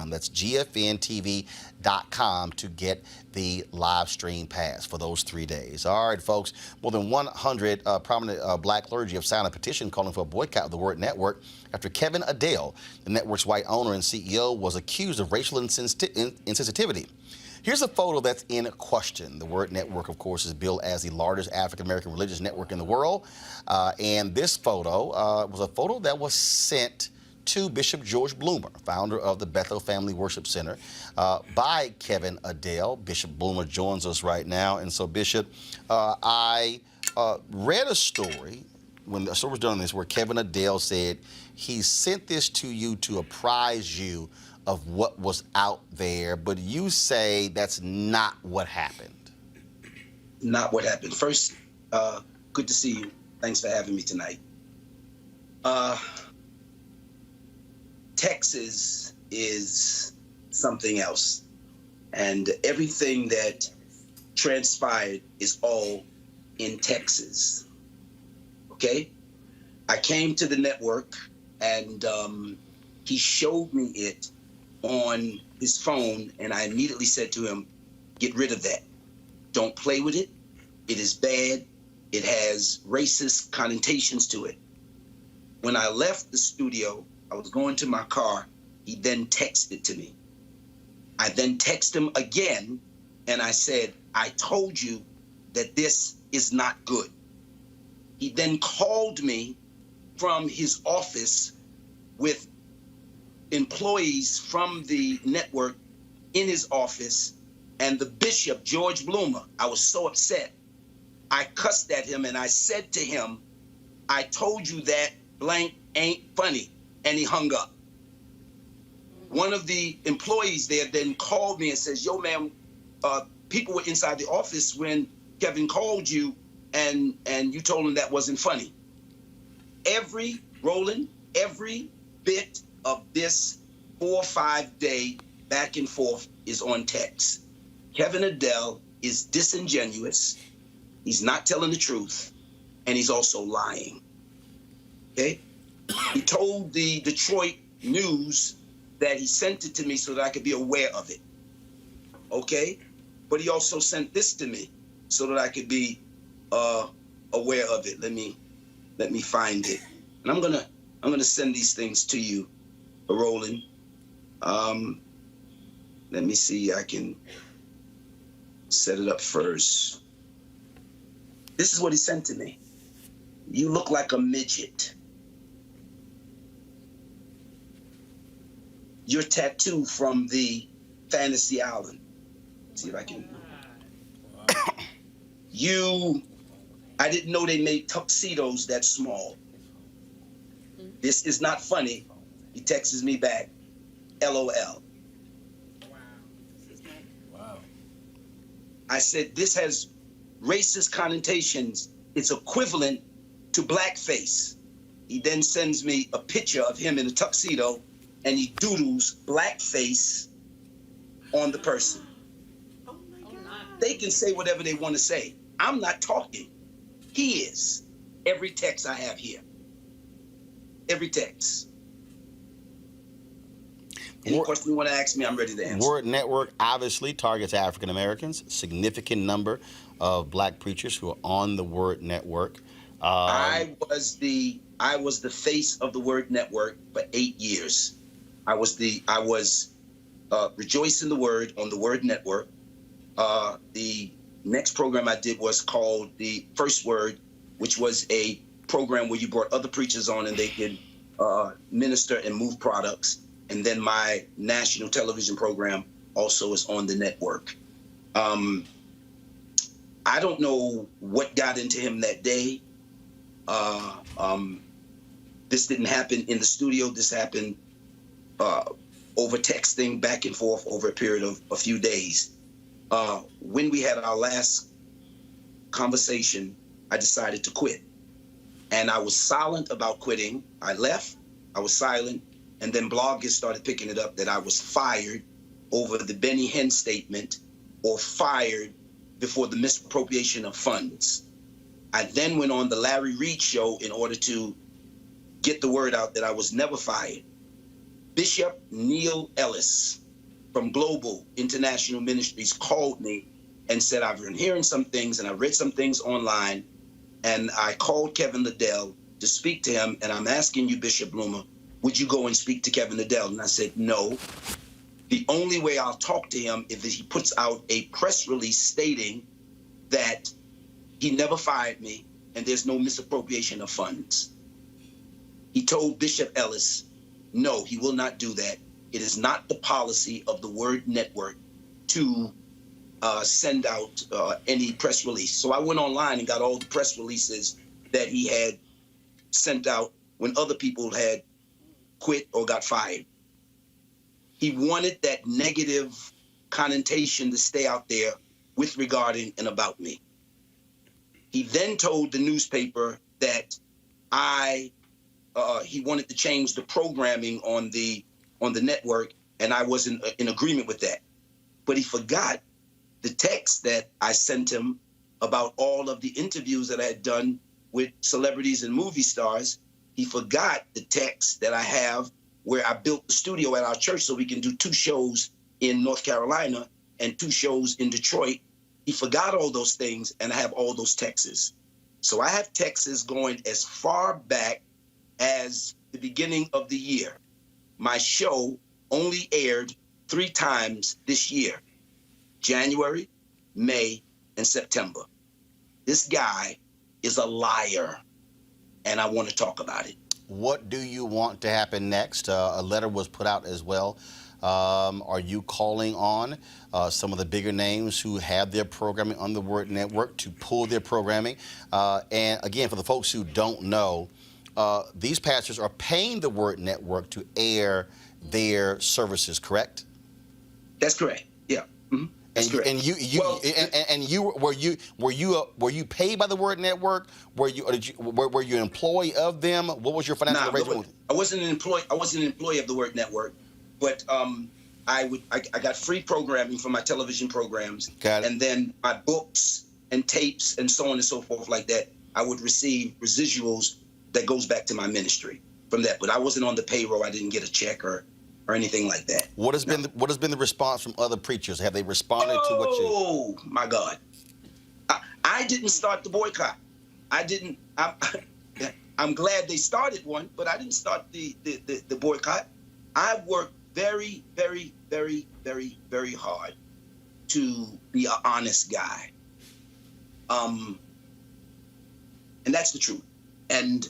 That's GFNTV.com to get the live stream pass for those 3 days. All right, folks, more than 100 prominent black clergy have signed a petition calling for a boycott of the Word Network after Kevin Adele, the network's white owner and CEO, was accused of racial insensitivity. Here's a photo that's in question. The Word Network, of course, is billed as the largest African-American religious network in the world. And this photo was a photo that was sent to Bishop George Bloomer, founder of the Bethel Family Worship Center, by Kevin Adele. Bishop Bloomer joins us right now. And so, Bishop, I read a story when the story was done on this where Kevin Adele said he sent this to you to apprise you of what was out there, but you say that's not what happened. Not what happened. First, good to see you. Thanks for having me tonight. Texas is something else, and everything that transpired is all in Texas. Okay? I came to the network, and he showed me it on his phone, and I immediately said to him, get rid of that. Don't play with it. It is bad. It has racist connotations to it. When I left the studio, I was going to my car. He then texted to me. I then texted him again, and I said, I told you that this is not good. He then called me from his office with employees from the network in his office, and the bishop, George Bloomer. I was so upset. I cussed at him and I said to him, I told you that blank ain't funny. And he hung up. One of the employees there then called me and says, yo, man, people were inside the office when Kevin called you and you told him that wasn't funny. Roland, every bit of this 4 or 5 day back and forth is on text. Kevin Adele is disingenuous. He's not telling the truth. And he's also lying. Okay? He told the Detroit News that he sent it to me so that I could be aware of it. Okay? But he also sent this to me so that I could be aware of it. Let me find it. And I'm gonna send these things to you, Roland. Let me see, I can set it up first. This is what he sent to me. You look like a midget. Your tattoo from the Fantasy Island. See if I can. I didn't know they made tuxedos that small. This is not funny. He texts me back, LOL. Wow. I said, this has racist connotations. It's equivalent to blackface. He then sends me a picture of him in a tuxedo and he doodles blackface on the person. Oh my God. They can say whatever they want to say. I'm not talking. He is. Every text I have here. Every text. Any question you want to ask me, I'm ready to answer. Word Network obviously targets African Americans. Significant number of black preachers who are on the Word Network. I was the face of the Word Network for 8 years. I was Rejoice in the Word on the Word Network. The next program I did was called The First Word, which was a program where you brought other preachers on and they could minister and move products. And then my national television program also is on the network. I don't know what got into him that day. This didn't happen in the studio. This happened over texting back and forth over a period of a few days. When we had our last conversation, I decided to quit. And I was silent about quitting. I left, I was silent, and then bloggers started picking it up that I was fired over the Benny Hinn statement or fired before the misappropriation of funds. I then went on the Larry Reed show in order to get the word out that I was never fired. Bishop Neil Ellis from Global International Ministries called me and said, I've been hearing some things and I read some things online, and I called Kevin Liddell to speak to him, and I'm asking you, Bishop Bloomer, would you go and speak to Kevin Liddell? And I said, no. The only way I'll talk to him is if he puts out a press release stating that he never fired me and there's no misappropriation of funds. He told Bishop Ellis, no, he will not do that. It is not the policy of the Word Network to send out any press release. So I went online and got all the press releases that he had sent out when other people had quit or got fired. He wanted that negative connotation to stay out there with regarding and about me. He then told the newspaper that he wanted to change the programming on the network, and I wasn't in agreement with that. But he forgot the text that I sent him about all of the interviews that I had done with celebrities and movie stars. He forgot the text that I have where I built the studio at our church so we can do 2 shows in North Carolina and 2 shows in Detroit. He forgot all those things, and I have all those texts. So I have texts going as far back as the beginning of the year. My show only aired 3 times this year, January, May, and September. This guy is a liar, and I want to talk about it. What do you want to happen next? A letter was put out as well. Are you calling on some of the bigger names who have their programming on the Word Network to pull their programming? And again, for the folks who don't know, these pastors are paying the Word Network to air their services, correct? That's correct. Yeah. Mm-hmm. That's correct. And were you paid by the Word Network? Were you an employee of them? What was your financial arrangement? I wasn't an employee. I wasn't an employee of the Word Network, but I got free programming from my television programs. Got it. And then my books and tapes and so on and so forth like that, I would receive residuals that goes back to my ministry from that. But I wasn't on the payroll. I didn't get a check or anything like that. What has been the response from other preachers? Have they responded to what you? Oh my God! I didn't start the boycott. I didn't. I'm glad they started one, but I didn't start the boycott. I worked very, very, very, very, very hard to be an honest guy. And that's the truth. And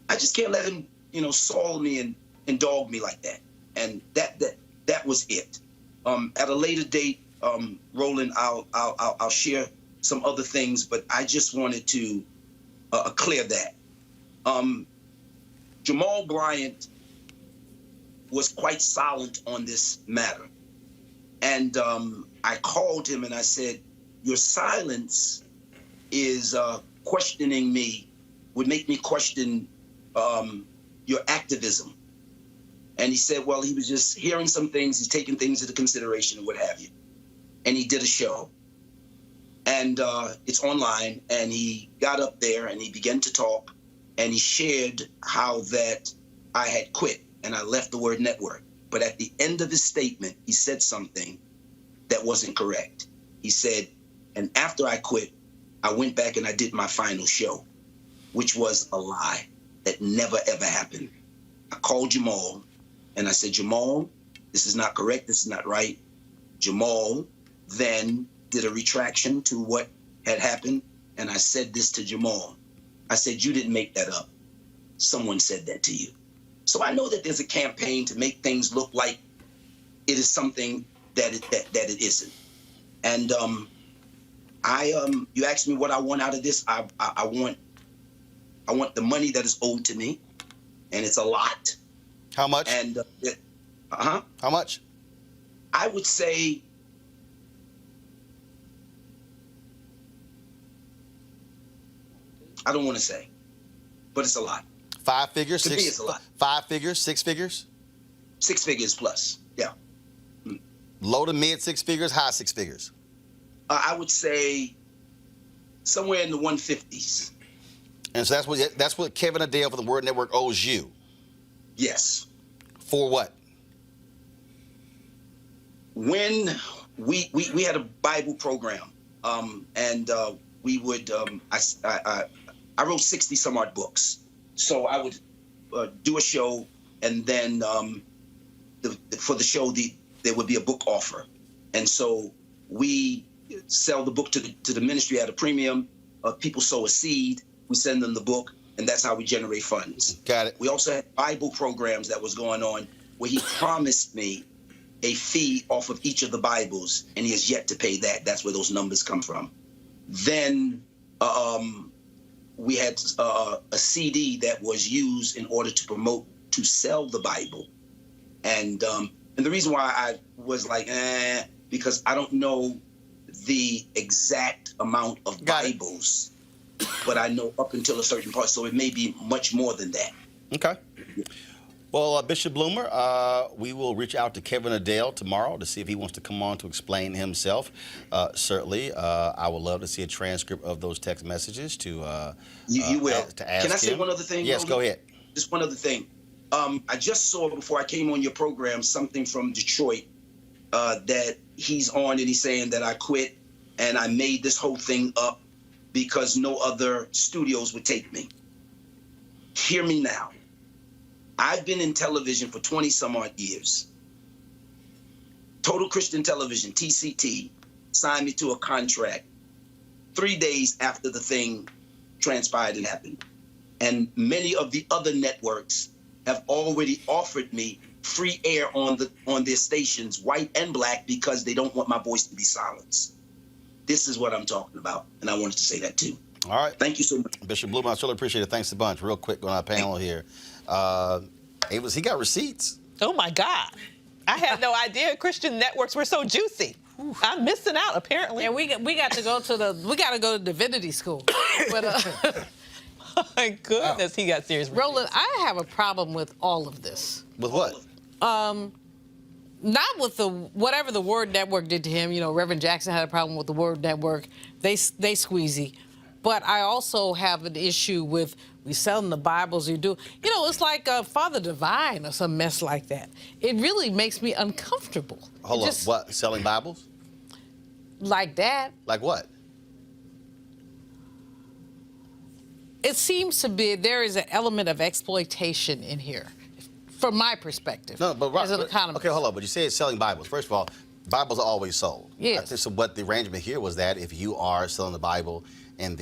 I just can't let him, soil me and dog me like that. And that was it. At a later date, Roland, I'll share some other things, but I just wanted to clear that. Jamal Bryant was quite silent on this matter. And I called him and I said, your silence is questioning me, would make me question your activism. And he said, well, he was just hearing some things, he's taking things into consideration and what have you. And he did a show. And it's online, and he got up there and he began to talk, and he shared how that I had quit and I left the Word Network. But at the end of his statement, he said something that wasn't correct. He said, and after I quit, I went back and I did my final show, which was a lie. That never, ever happened. I called Jamal and I said, Jamal, this is not correct. This is not right. Jamal then did a retraction to what had happened. And I said this to Jamal. I said, you didn't make that up. Someone said that to you. So I know that there's a campaign to make things look like it is something that it isn't. And you asked me what I want out of this. I want the money that is owed to me, and it's a lot. How much? And How much? I would say I don't want to say, but it's a lot. 5 figures? To me, it's a lot. 5 figures? 6 figures? 6 figures plus. Yeah. Low to mid 6 figures, high 6 figures? I would say somewhere in the 150s. And so that's what Kevin Adele for the Word Network owes you? Yes. For what? When we had a Bible program, and we would I wrote 60 some odd books. So I would do a show, and then for the show there would be a book offer, and so we sell the book to the ministry at a premium. People sow a seed. We send them the book, and that's how we generate funds. Got it. We also had Bible programs that was going on where he promised me a fee off of each of the Bibles, and he has yet to pay that. That's where those numbers come from. Then we had a CD that was used in order to promote, to sell the Bible. And the reason why I was like, because I don't know the exact amount of Bibles, but I know up until a certain part, so it may be much more than that. Okay. Well, Bishop Bloomer, we will reach out to Kevin Adele tomorrow to see if he wants to come on to explain himself. Certainly, I would love to see a transcript of those text messages to you will. To ask Can I say him. one other thing? Yes, Roland? go ahead. Just one other thing. I just saw before I came on your program something from Detroit that he's on, and he's saying that I quit and I made this whole thing up because no other studios would take me. Hear me now. I've been in television for 20 some odd years. Total Christian Television, TCT, signed me to a contract 3 days after the thing transpired and happened. And many of the other networks have already offered me free air on their stations, white and black, because they don't want my voice to be silenced. This is what I'm talking about, and I wanted to say that too. All right. Thank you so much. Bishop Bloom, I really appreciate it. Thanks a bunch. Real quick on our panel here. He got receipts. Oh, my God. I had no idea Christian networks were so juicy. I'm missing out, apparently. Yeah, we got to go to divinity school. But oh my goodness, he got serious. Roland, I have a problem with all of this. With what? Not with whatever the Word Network did to him. You know, Reverend Jackson had a problem with the Word Network. They squeezy. But I also have an issue with we selling the Bibles. You do. You know, it's like Father Divine or some mess like that. It really makes me uncomfortable. Hold on. What? Selling Bibles? Like that. Like what? It seems to be there is an element of exploitation in here, from my perspective. No, but as an economist. Okay, hold on. But you say it's selling Bibles. First of all, Bibles are always sold. Yes. So what the arrangement here was that if you are selling the Bible, and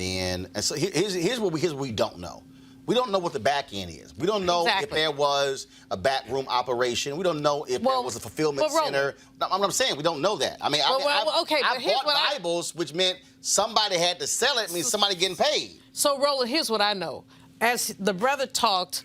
so here's what we don't know. We don't know what the back end is. We don't know if there was a backroom operation. We don't know if there was a fulfillment center. No, I'm saying we don't know that. I mean, I bought Bibles, which meant somebody had to sell it. Means somebody getting paid. So, Roland, here's what I know. As the brother talked,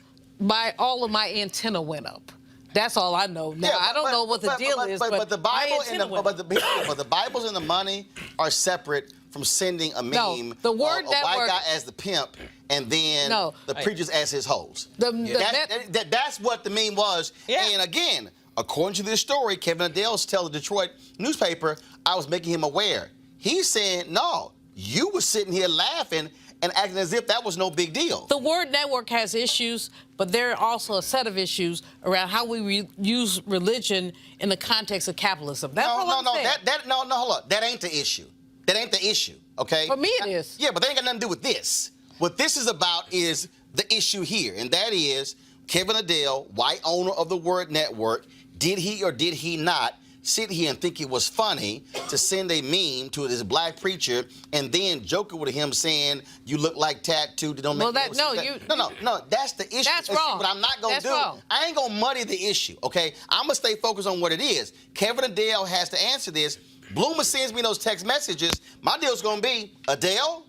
all of my antenna went up. That's all I know. Now, I don't know what the deal is, but the Bible and the Bibles and the money are separate from sending a meme the Word of a white guy as the pimp and then the preachers as his hoes. That's what the meme was. Yeah. And again, according to this story, Kevin Adels tells the Detroit newspaper, I was making him aware. He's saying, no, you were sitting here laughing and acting as if that was no big deal. The Word Network has issues, but there are also a set of issues around how we use religion in the context of capitalism. That's all I'm saying. Hold on. That ain't the issue. That ain't the issue, okay? For me, it is. Yeah, but they ain't got nothing to do with this. What this is about is the issue here, and that is Kevin Adele, white owner of the Word Network, did he or did he not sit here and think it was funny to send a meme to this black preacher and then joking with him saying, you look like tattoo, they don't make No, that's the issue. That's wrong. What I'm not going to do, I ain't going to muddy the issue, okay? I'm going to stay focused on what it is. Kevin Adele has to answer this. Bloomer sends me those text messages. My deal's going to be, Adele,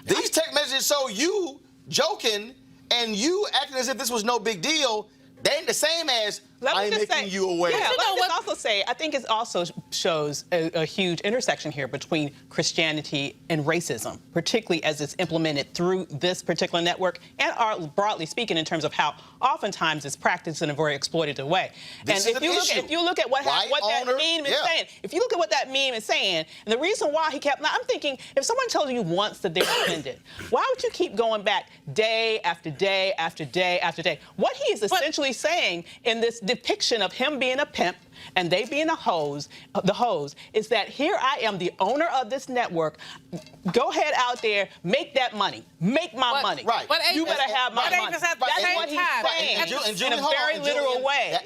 these text messages show you joking and you acting as if this was no big deal. They ain't the same as I'm making you aware. Yeah, let me just also say, I think it also shows a huge intersection here between Christianity and racism, particularly as it's implemented through this particular network and broadly speaking in terms of how oftentimes it's practiced in a very exploitative way. If you look at what that meme is saying, if you look at what that meme is saying, and the reason why he kept, now I'm thinking, if someone tells you once that they're offended, why would you keep going back day after day after day after day? What he is essentially saying in this depiction of him being a pimp and they being the hose, is that here I am, the owner of this network. Go ahead out there, make that money, make my money. Right. You better have my money. That's what he's saying in a very literal way.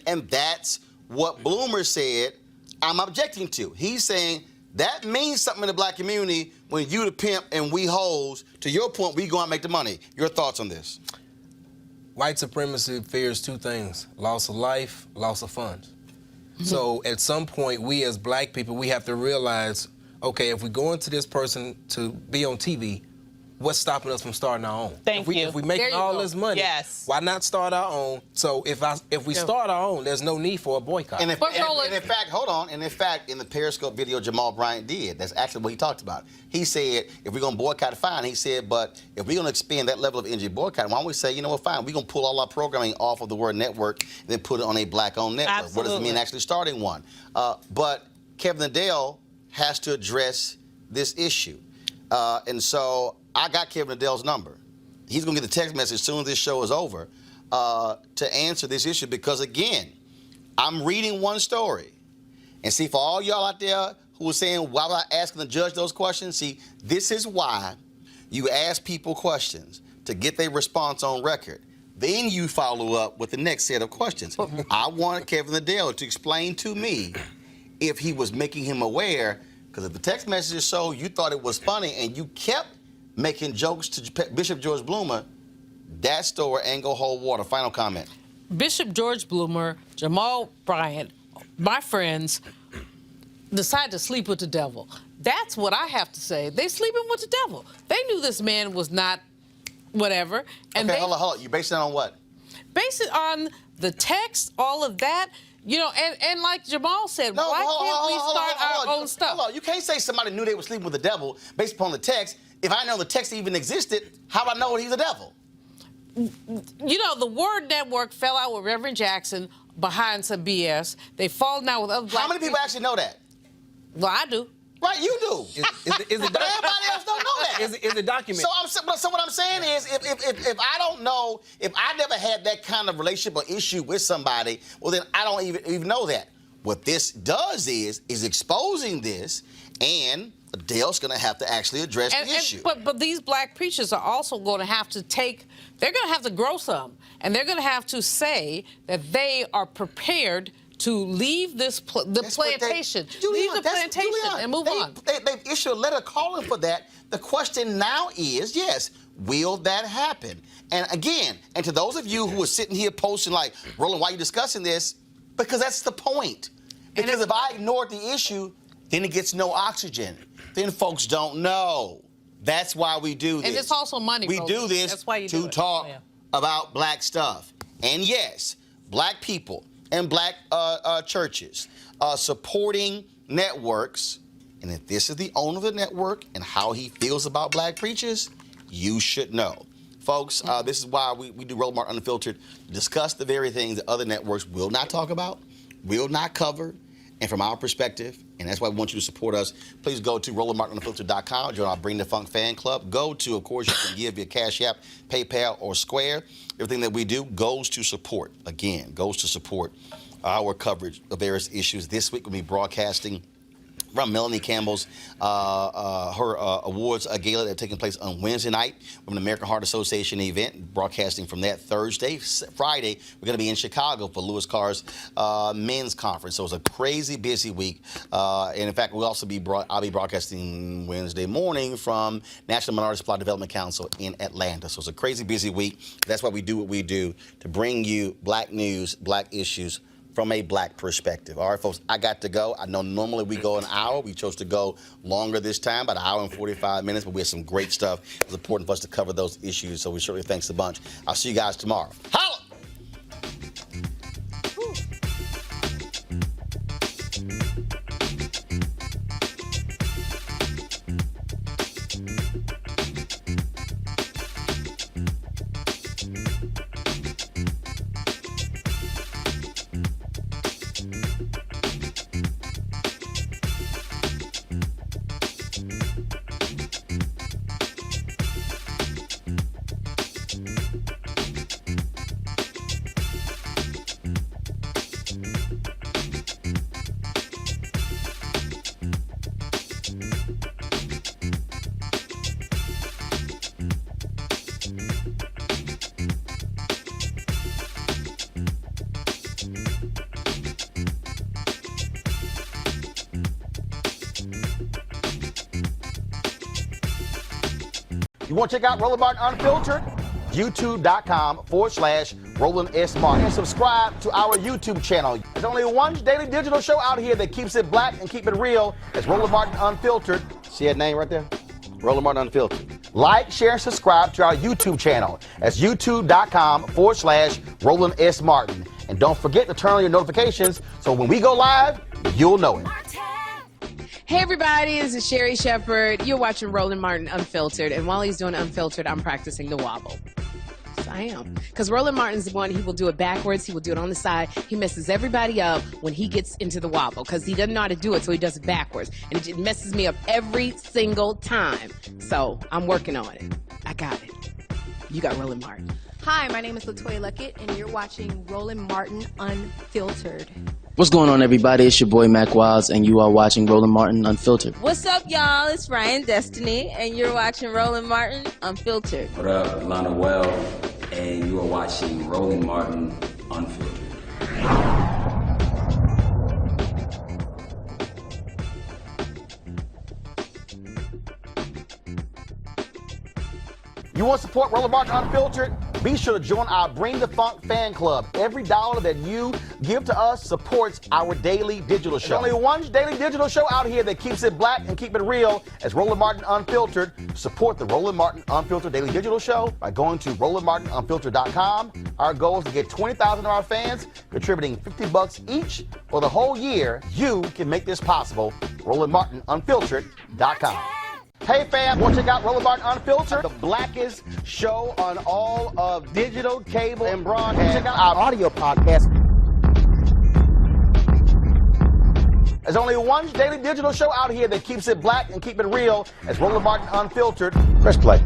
And that's what Bloomer said I'm objecting to. He's saying that means something in the black community when you the pimp and we hoes. To your point, we go out and make the money. Your thoughts on this? White supremacy fears two things: loss of life, loss of funds. So at some point, we as black people, we have to realize, okay, if we go into this person to be on TV, what's stopping us from starting our own? If we making all this money, why not start our own? So if we start our own, there's no need for a boycott. And in fact, hold on. And in fact, in the Periscope video Jamal Bryant did, that's actually what he talked about. He said, if we're going to boycott, fine. He said, but if we're going to expand that level of energy boycott, why don't we say, you know what, fine, we're going to pull all our programming off of the Word Network and then put it on a black-owned network. Absolutely. What does it mean actually starting one? But Kevin Adele has to address this issue. And so I got Kevin Adele's number. He's going to get the text message as soon as this show is over to answer this issue because, again, I'm reading one story. And see, for all y'all out there who are saying, why am I asking the judge those questions? See, this is why you ask people questions to get their response on record. Then you follow up with the next set of questions. I wanted Kevin Adele to explain to me if he was making him aware Because if the text messages show you thought it was funny and you kept making jokes to Bishop George Bloomer, that story ain't gonna hold water. Final comment. Bishop George Bloomer, Jamal Bryant, my friends, decided to sleep with the devil. That's what I have to say. They sleeping with the devil. They knew this man was not whatever. And okay, hold on. You base it on what? Base it on the text, all of that. You know, and like Jamal said, why can't we start our own stuff? Hold on. You can't say somebody knew they were sleeping with the devil based upon the text. If I know the text even existed, how do I know he's a devil? You know, the Word Network fell out with Reverend Jackson behind some BS. They fallen out with other black How many people actually know that? Well, I do. Right, you do. But everybody else don't know that. Is it documented? So what I'm saying is, if I don't know, if I never had that kind of relationship or issue with somebody, well, then I don't even know that. What this does is exposing this, and Dale's going to have to actually address the issue. But these black preachers are also going to have to they're going to have to grow some, and they're going to have to say that they are prepared to leave the plantation and move on. They've issued a letter calling for that. The question now is, yes, will that happen? And again, and to those of you who are sitting here posting like, Roland, why are you discussing this? Because that's the point. Because if I ignore the issue, then it gets no oxygen. Then folks don't know. That's why we do this. And it's also money. We do this That's why you to do it. talk about black stuff. And yes, black people and black churches supporting networks. And if this is the owner of the network and how he feels about black preachers, you should know. Folks, this is why we do Roland Martin Unfiltered, discuss the very things that other networks will not talk about, will not cover, and from our perspective, and that's why we want you to support us, please go to RolandMartinUnfiltered.com, join our Bring the Funk fan club. Go to, of course, you can give via Cash App, PayPal, or Square. Everything that we do goes to support, again, goes to support our coverage of various issues. This week we'll be broadcasting from Melanie Campbell's her awards gala that's taking place on Wednesday night from the American Heart Association event, broadcasting from that Thursday. Friday, we're going to be in Chicago for Louis Carr's men's conference. So it's a crazy busy week. And in fact, I'll be broadcasting Wednesday morning from National Minority Supply Development Council in Atlanta. So it's a crazy busy week. That's why we do what we do, to bring you black news, black issues, from a black perspective. All right, folks, I got to go. I know normally we go an hour. We chose to go longer this time, about an hour and 45 minutes, but we had some great stuff. It's important for us to cover those issues, so we certainly thanks a bunch. I'll see you guys tomorrow. Holla! You want to check out Roland Martin Unfiltered? YouTube.com/Roland S. Martin. And subscribe to our YouTube channel. There's only one daily digital show out here that keeps it black and keep it real. It's Roland Martin Unfiltered. See that name right there? Roland Martin Unfiltered. Like, share, and subscribe to our YouTube channel. That's YouTube.com/Roland S. Martin. And don't forget to turn on your notifications so when we go live, you'll know it. Hey everybody, this is Sherry Shepherd. You're watching Roland Martin Unfiltered, and while he's doing Unfiltered, I'm practicing the wobble. Yes, I am. Because Roland Martin's the one, he will do it backwards, he will do it on the side. He messes everybody up when he gets into the wobble, because he doesn't know how to do it, so he does it backwards. And it messes me up every single time. So, I'm working on it. I got it. You got Roland Martin. Hi, my name is LaToya Luckett, and you're watching Roland Martin Unfiltered. What's going on, everybody? It's your boy Mac Wiles, and you are watching Roland Martin Unfiltered. What's up, y'all? It's Ryan Destiny, and you're watching Roland Martin Unfiltered. What up, Lana Well, and you are watching Roland Martin Unfiltered. You want to support Roland Martin Unfiltered? Be sure to join our Bring the Funk fan club. Every dollar that you give to us supports our daily digital show. There's only one daily digital show out here that keeps it black and keep it real as Roland Martin Unfiltered. Support the Roland Martin Unfiltered daily digital show by going to RolandMartinUnfiltered.com. Our goal is to get 20,000 of our fans contributing $50 each for the whole year. You can make this possible. RolandMartinUnfiltered.com. Hey fam, want to check out Roland Martin Unfiltered, the blackest show on all of digital, cable, and broadcast. Check out our audio podcast. There's only one daily digital show out here that keeps it black and keep it real as Roland Martin Unfiltered. Press play.